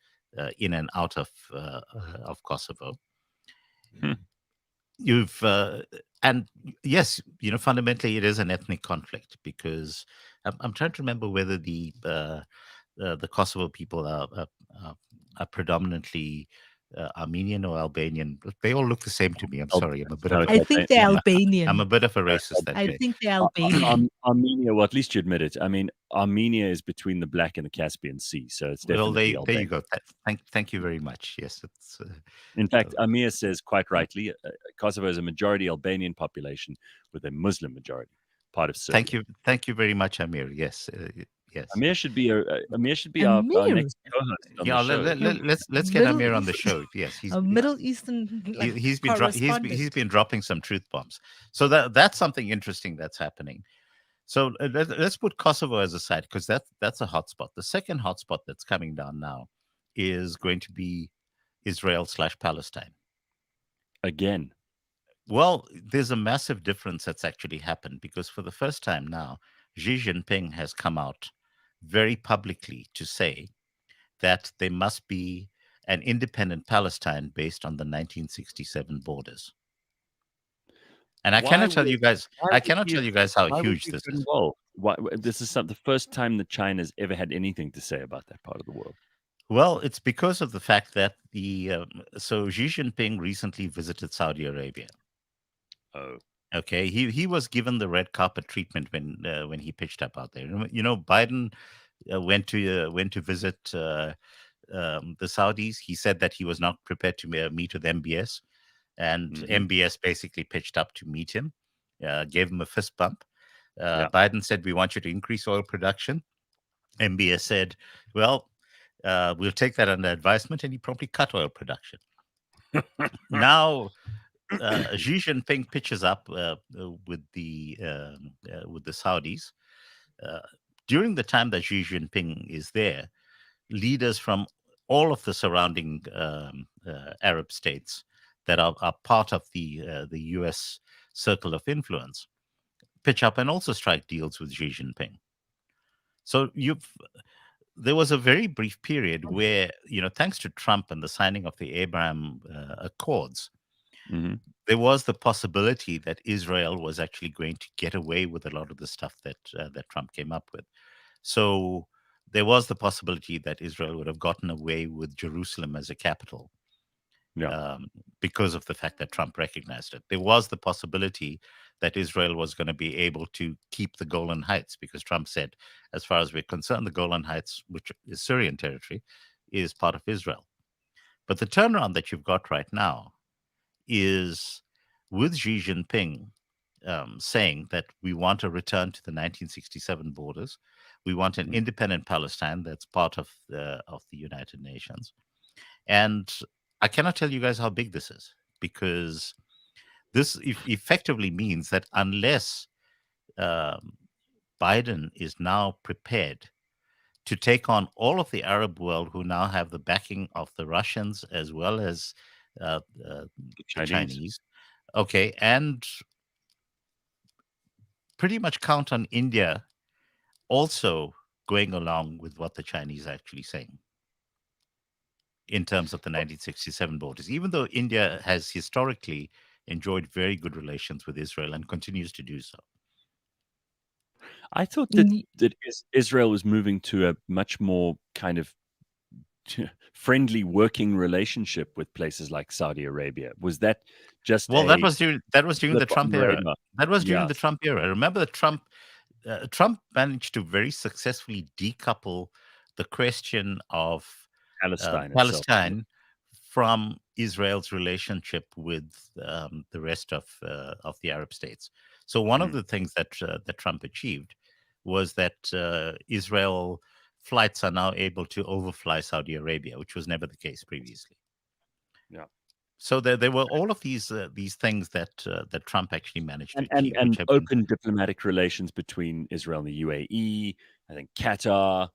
in and out of Kosovo. You've and yes, fundamentally it is an ethnic conflict, because I'm trying to remember whether the Kosovo people are predominantly Armenian or Albanian. They all look the same to me. I'm sorry. I think they're Albanian. I'm a bit of a racist. I think they're Albanian. Armenia, well, at least you admit it. I mean, Armenia is between the Black and the Caspian Sea, so it's definitely Albanian. There you go. Thank you very much. Yes, it's. In fact, Amir says quite rightly, Kosovo is a majority Albanian population with a Muslim majority, part of Serbia. Thank you very much, Amir. Yes. Yes. Amir should be our next co-host. Yeah, let's get Amir on the show. Yes, he's a Middle Eastern. He's been dropping some truth bombs. So that's something interesting that's happening. So let's put Kosovo as a side, because that's a hotspot. The second hotspot that's coming down now is going to be Israel/Palestine. Again. Well, there's a massive difference that's actually happened, because for the first time now, Xi Jinping has come out very publicly to say that there must be an independent Palestine based on the 1967 borders. And I cannot tell you guys how huge this is. This is the first time that China's ever had anything to say about that part of the world. Well, it's because of the fact that so Xi Jinping recently visited Saudi Arabia. Oh. Okay, he was given the red carpet treatment when he pitched up out there. Biden went to visit the Saudis. He said that he was not prepared to meet with MBS, and MBS basically pitched up to meet him, gave him a fist bump. Biden said, we want you to increase oil production. MBS said, well, we'll take that under advisement, and he promptly cut oil production. Now, Xi Jinping pitches up with the Saudis. During the time that Xi Jinping is there, leaders from all of the surrounding Arab states that are part of the U.S. circle of influence pitch up and also strike deals with Xi Jinping. So there was a very brief period where, thanks to Trump and the signing of the Abraham Accords, there was the possibility that Israel was actually going to get away with a lot of the stuff that Trump came up with. So there was the possibility that Israel would have gotten away with Jerusalem as a capital because of the fact that Trump recognized it. There was the possibility that Israel was going to be able to keep the Golan Heights because Trump said, as far as we're concerned, the Golan Heights, which is Syrian territory, is part of Israel. But the turnaround that you've got right now is with Xi Jinping saying that we want a return to the 1967 borders. We want an independent Palestine that's part of the United Nations. And I cannot tell you guys how big this is, because this effectively means that unless Biden is now prepared to take on all of the Arab world who now have the backing of the Russians as well as the Chinese, okay, and pretty much count on India also going along with what the Chinese are actually saying in terms of the 1967 borders, even though India has historically enjoyed very good relations with Israel and continues to do so. I thought that Israel was moving to a much more kind of friendly working relationship with places like Saudi Arabia. Was that just that was during the Trump era. That was during the Trump era. Remember that Trump managed to very successfully decouple the question of Palestine from Israel's relationship with the rest of the Arab states. So one of the things that Trump achieved was that Israel flights are now able to overfly Saudi Arabia, which was never the case previously. Yeah. So there were all of these things that Trump actually managed to achieve, and open diplomatic relations between Israel and the UAE, I think Qatar,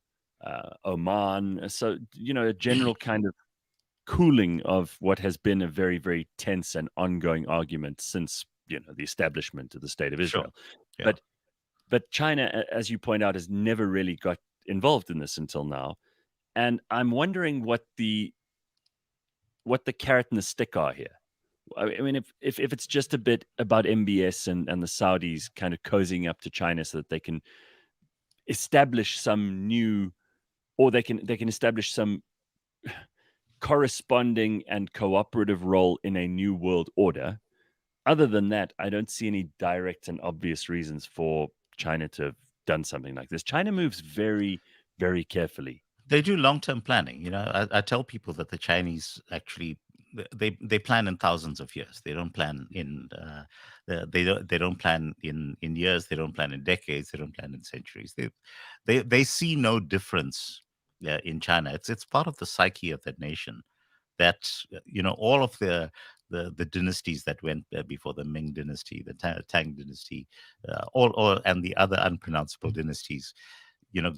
Oman. So a general kind of cooling of what has been a very, very tense and ongoing argument since the establishment of the State of Israel. Sure. Yeah. But China, as you point out, has never really got involved in this until now, and I'm wondering what the carrot and the stick are here. I mean, if it's just a bit about MBS and the Saudis kind of cozying up to China so that they can establish some new, or they can establish some corresponding and cooperative role in a new world order. Other than that, I don't see any direct and obvious reasons for China to have done something like this. China moves very, very carefully. They do long-term planning. I tell people that the Chinese actually they plan in thousands of years. They don't plan in they don't plan in years. They don't plan in decades. They don't plan in centuries. They see no difference in China. It's part of the psyche of that nation that all of the dynasties that went before the Ming dynasty, the Tang dynasty, and the other unpronounceable dynasties,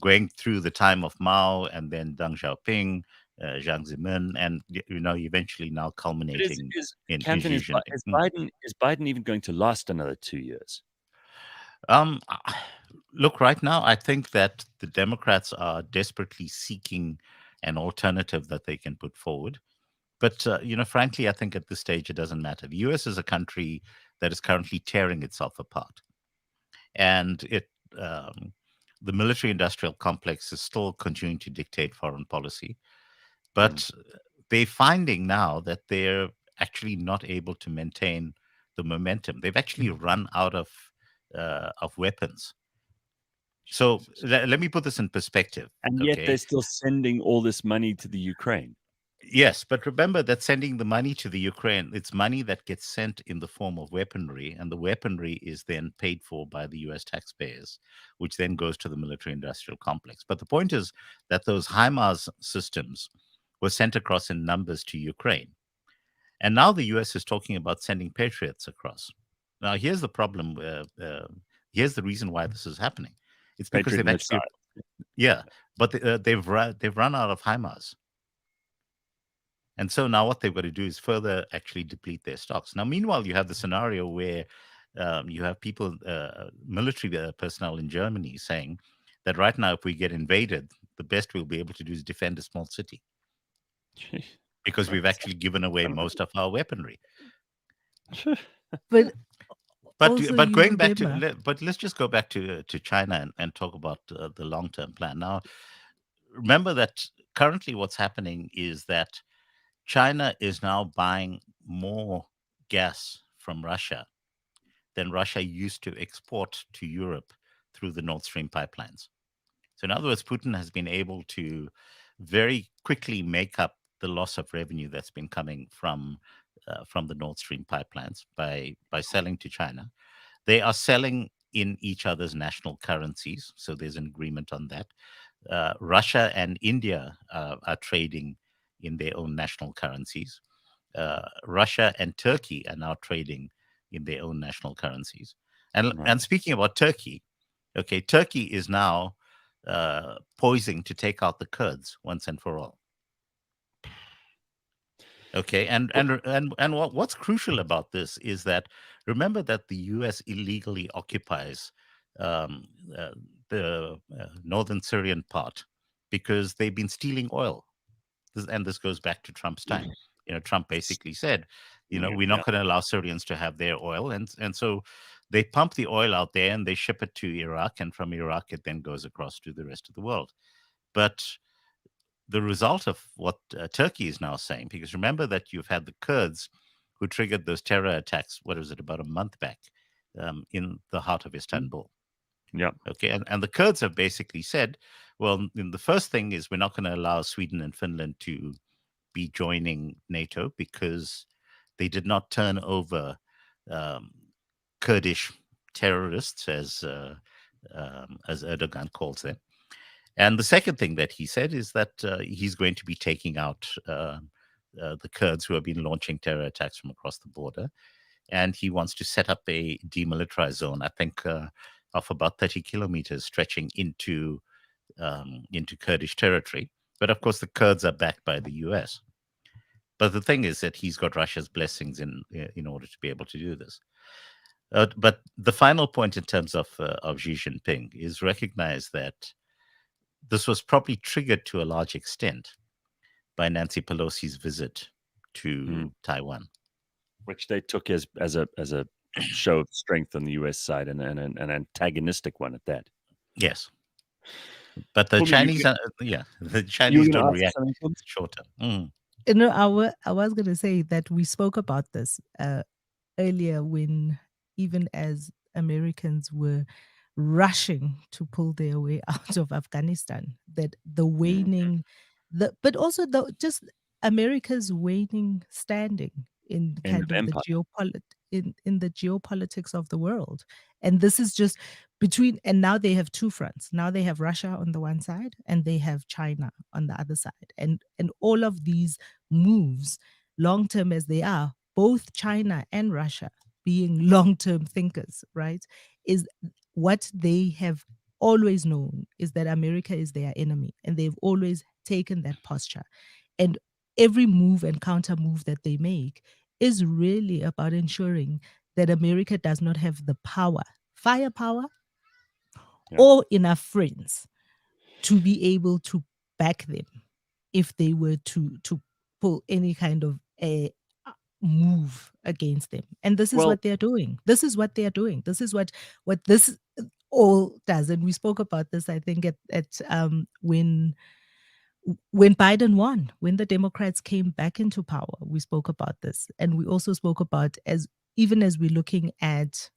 going through the time of Mao and then Deng Xiaoping, Jiang Zemin, and eventually now culminating in Xi Jinping. Is Biden even going to last another 2 years? Look, right now, I think that the Democrats are desperately seeking an alternative that they can put forward. But, frankly, I think at this stage, it doesn't matter. The U.S. is a country that is currently tearing itself apart. And the military-industrial complex is still continuing to dictate foreign policy. But they're finding now that they're actually not able to maintain the momentum. They've actually run out of weapons. So let me put this in perspective. And yet they're still sending all this money to the Ukraine. Yes, but remember that sending the money to the Ukraine, it's money that gets sent in the form of weaponry, and the weaponry is then paid for by the US taxpayers, which then goes to the military-industrial complex. But the point is that those HIMARS systems were sent across in numbers to Ukraine. And now the US is talking about sending Patriots across. Now, here's the problem. Here's the reason why this is happening. It's because Patriot they've actually, but they've run out of HIMARS. And so now what they've got to do is further actually deplete their stocks. Now, meanwhile, you have the scenario where you have people, military personnel in Germany saying that right now, if we get invaded, the best we'll be able to do is defend a small city because we've actually given away most of our weaponry. But going back to, but let's just go back to China and talk about the long-term plan. Now, remember that currently what's happening is that China is now buying more gas from Russia than Russia used to export to Europe through the Nord Stream pipelines. So in other words, Putin has been able to very quickly make up the loss of revenue that's been coming from the Nord Stream pipelines by selling to China. They are selling in each other's national currencies, so there's an agreement on that. Russia and India are trading in their own national currencies. Russia and Turkey are now trading in their own national currencies. And speaking about Turkey, okay, Turkey is now poising to take out the Kurds once and for all. Okay, and what's crucial about this is that remember that the U.S. illegally occupies the northern Syrian part because they've been stealing oil. This goes back to Trump's time. Trump basically said, we're not going to allow Syrians to have their oil. And so they pump the oil out there and they ship it to Iraq. And from Iraq, it then goes across to the rest of the world. But the result of what Turkey is now saying, because remember that you've had the Kurds who triggered those terror attacks, what was it, about a month back in the heart of Istanbul. Yeah. Okay. And the Kurds have basically said, well, the first thing is we're not going to allow Sweden and Finland to be joining NATO because they did not turn over Kurdish terrorists, as Erdogan calls them. And the second thing that he said is that he's going to be taking out the Kurds who have been launching terror attacks from across the border. And he wants to set up a demilitarized zone, I think, of about 30 kilometers stretching into Kurdish territory. But of course, the Kurds are backed by the US. But the thing is that he's got Russia's blessings in order to be able to do this. But the final point in terms of Xi Jinping is recognize that this was probably triggered to a large extent by Nancy Pelosi's visit to Taiwan, which they took as a show of strength on the US side and an antagonistic one at that. Yes, but the Chinese, the Chinese don't react short term. I was going to say that we spoke about this earlier when even as Americans were rushing to pull their way out of Afghanistan, that the waning, but also just America's waning standing in kind of the geopolitics of the world. And this is just and now they have two fronts. Now they have Russia on the one side and they have China on the other side. And all of these moves, long-term as they are, both China and Russia being long-term thinkers, right, is what they have always known is that America is their enemy. And they've always taken that posture. And every move and counter move that they make is really about ensuring that America does not have the firepower, or enough friends to be able to back them if they were to pull any kind of a move against them. And this is what they're doing. This is what they're doing. This is what this all does. And we spoke about this, I think, at when Biden won, when the Democrats came back into power, we spoke about this. And we also spoke about even as we're looking at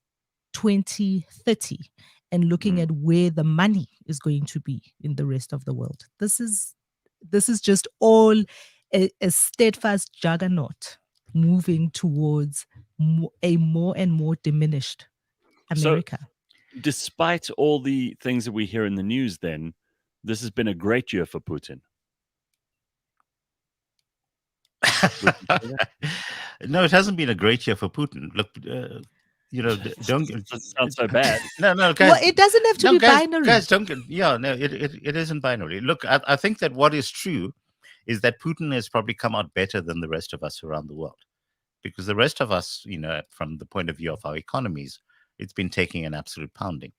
2030 and looking at where the money is going to be in the rest of the world. This is just all a steadfast juggernaut moving towards a more and more diminished America. So, despite all the things that we hear in the news, then, this has been a great year for Putin. No, it hasn't been a great year for Putin. Look, don't sound so bad. No, guys. Well, it doesn't have to be binary. Guys, don't. Yeah, no, it isn't binary. Look, I think that what is true is that Putin has probably come out better than the rest of us around the world, because the rest of us, from the point of view of our economies, it's been taking an absolute pounding.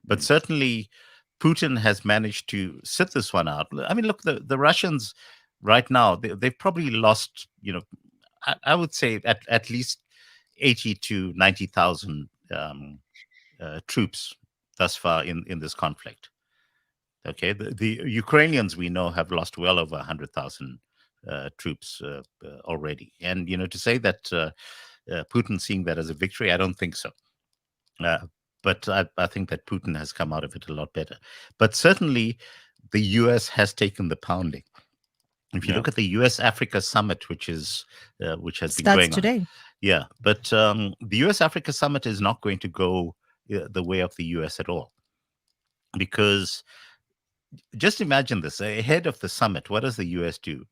But certainly, Putin has managed to sit this one out. I mean, look, the Russians right now, they've probably lost, I would say at least 80 to 90,000 troops thus far in this conflict. Okay, the Ukrainians, we know, have lost well over 100,000 troops already. And, to say that Putin seeing that as a victory, I don't think so. But I think that Putin has come out of it a lot better. But certainly, the U.S. has taken the pounding. If you look at the U.S.-Africa summit, which has been going today. on. Yeah, but the U.S.-Africa summit is not going to go the way of the U.S. at all. Because just imagine this. Ahead of the summit, what does the U.S. do?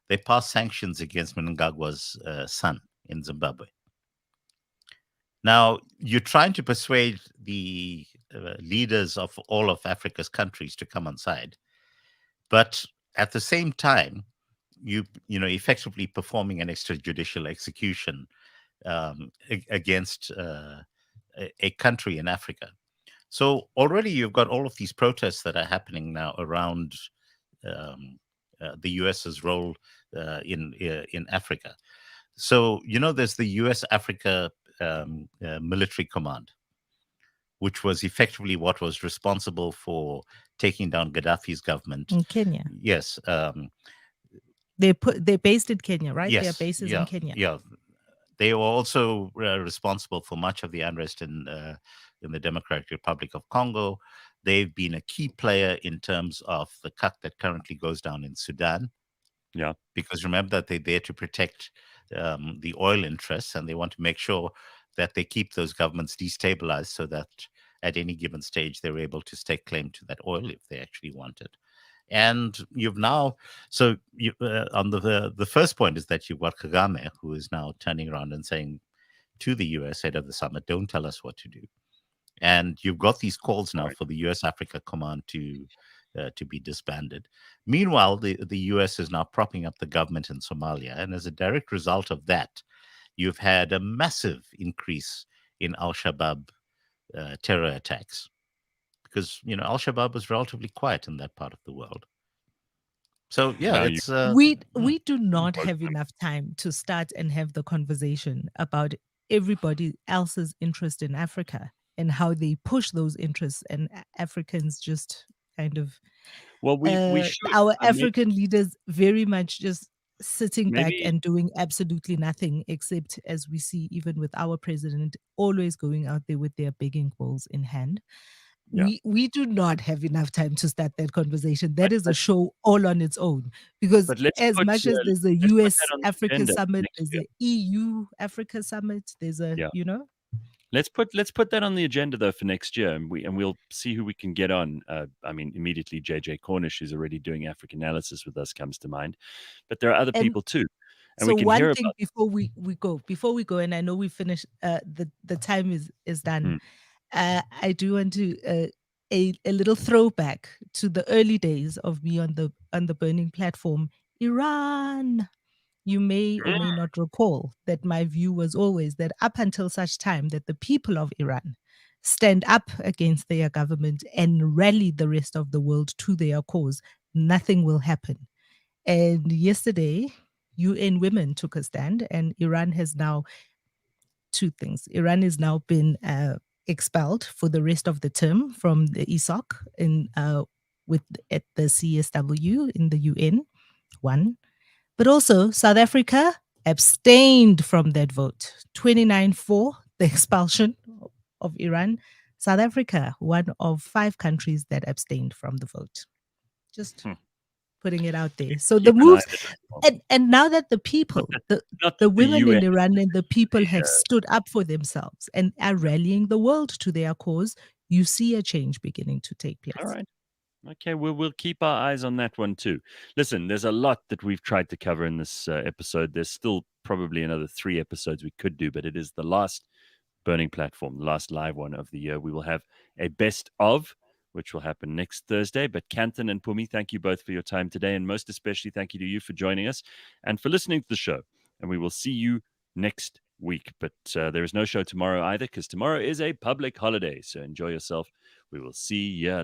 They pass sanctions against Mnangagwa's son in Zimbabwe. Now, you're trying to persuade the leaders of all of Africa's countries to come on side. But at the same time, you effectively performing an extrajudicial execution against a country in Africa. So already you've got all of these protests that are happening now around the US's role in Africa. So, there's the US Africa Military Command, which was effectively what was responsible for taking down Gaddafi's government in Kenya. Yes. They're based in Kenya, right? Yes, Their bases in Kenya. Yeah. They were also responsible for much of the unrest in the Democratic Republic of Congo. They've been a key player in terms of the cut that currently goes down in Sudan. Yeah. Because remember that they're there to protect the oil interests, and they want to make sure that they keep those governments destabilized so that at any given stage they're able to stake claim to that oil if they actually want it. And you've now, so on the first point is that you've got Kagame, who is now turning around and saying to the US head of the summit, don't tell us what to do. And you've got these calls now for the US Africa Command to be disbanded. Meanwhile, the US is now propping up the government in Somalia. And as a direct result of that, you've had a massive increase in Al-Shabaab terror attacks. Because, Al-Shabaab was relatively quiet in that part of the world. So, yeah, it's... we do not have enough time to start and have the conversation about everybody else's interest in Africa and how they push those interests, and Africans just kind of... Well, we should. Our African leaders very much just sitting back and doing absolutely nothing, except, as we see even with our president, always going out there with their begging bowls in hand. Yeah. We do not have enough time to start that conversation. That is a show all on its own. Because as much as there's a US Africa summit, there's an EU Africa summit, there's a, Let's put that on the agenda though for next year, and we'll see who we can get on. I mean, immediately JJ Cornish, who's already doing African analysis with us, comes to mind, but there are other people too. And so we can one hear thing about before we go, and I know we finished. The time is done. I do want to a little throwback to the early days of me on the burning platform, Iran. You may or may not recall that my view was always that up until such time that the people of Iran stand up against their government and rally the rest of the world to their cause, nothing will happen. And yesterday, UN Women took a stand, and Iran has now two things. Iran has now been expelled for the rest of the term from the ESOC at the CSW in the UN. One. But also, South Africa abstained from that vote. 29-4, the expulsion of Iran. South Africa, one of 5 countries that abstained from the vote. Just putting it out there. So Keep the an eye moves, on it as well. and now that the people, Not the that women UN in Iran and the people have Yeah. stood up for themselves and are rallying the world to their cause, you see a change beginning to take place. All right. Okay, we'll keep our eyes on that one too. Listen, there's a lot that we've tried to cover in this episode. There's still probably another 3 episodes we could do, but it is the last Burning Platform, the last live one of the year. We will have a best of, which will happen next Thursday. But Canton and Phumi, thank you both for your time today, and most especially thank you to you for joining us and for listening to the show. And we will see you next week. But there is no show tomorrow either, because tomorrow is a public holiday. So enjoy yourself. We will see you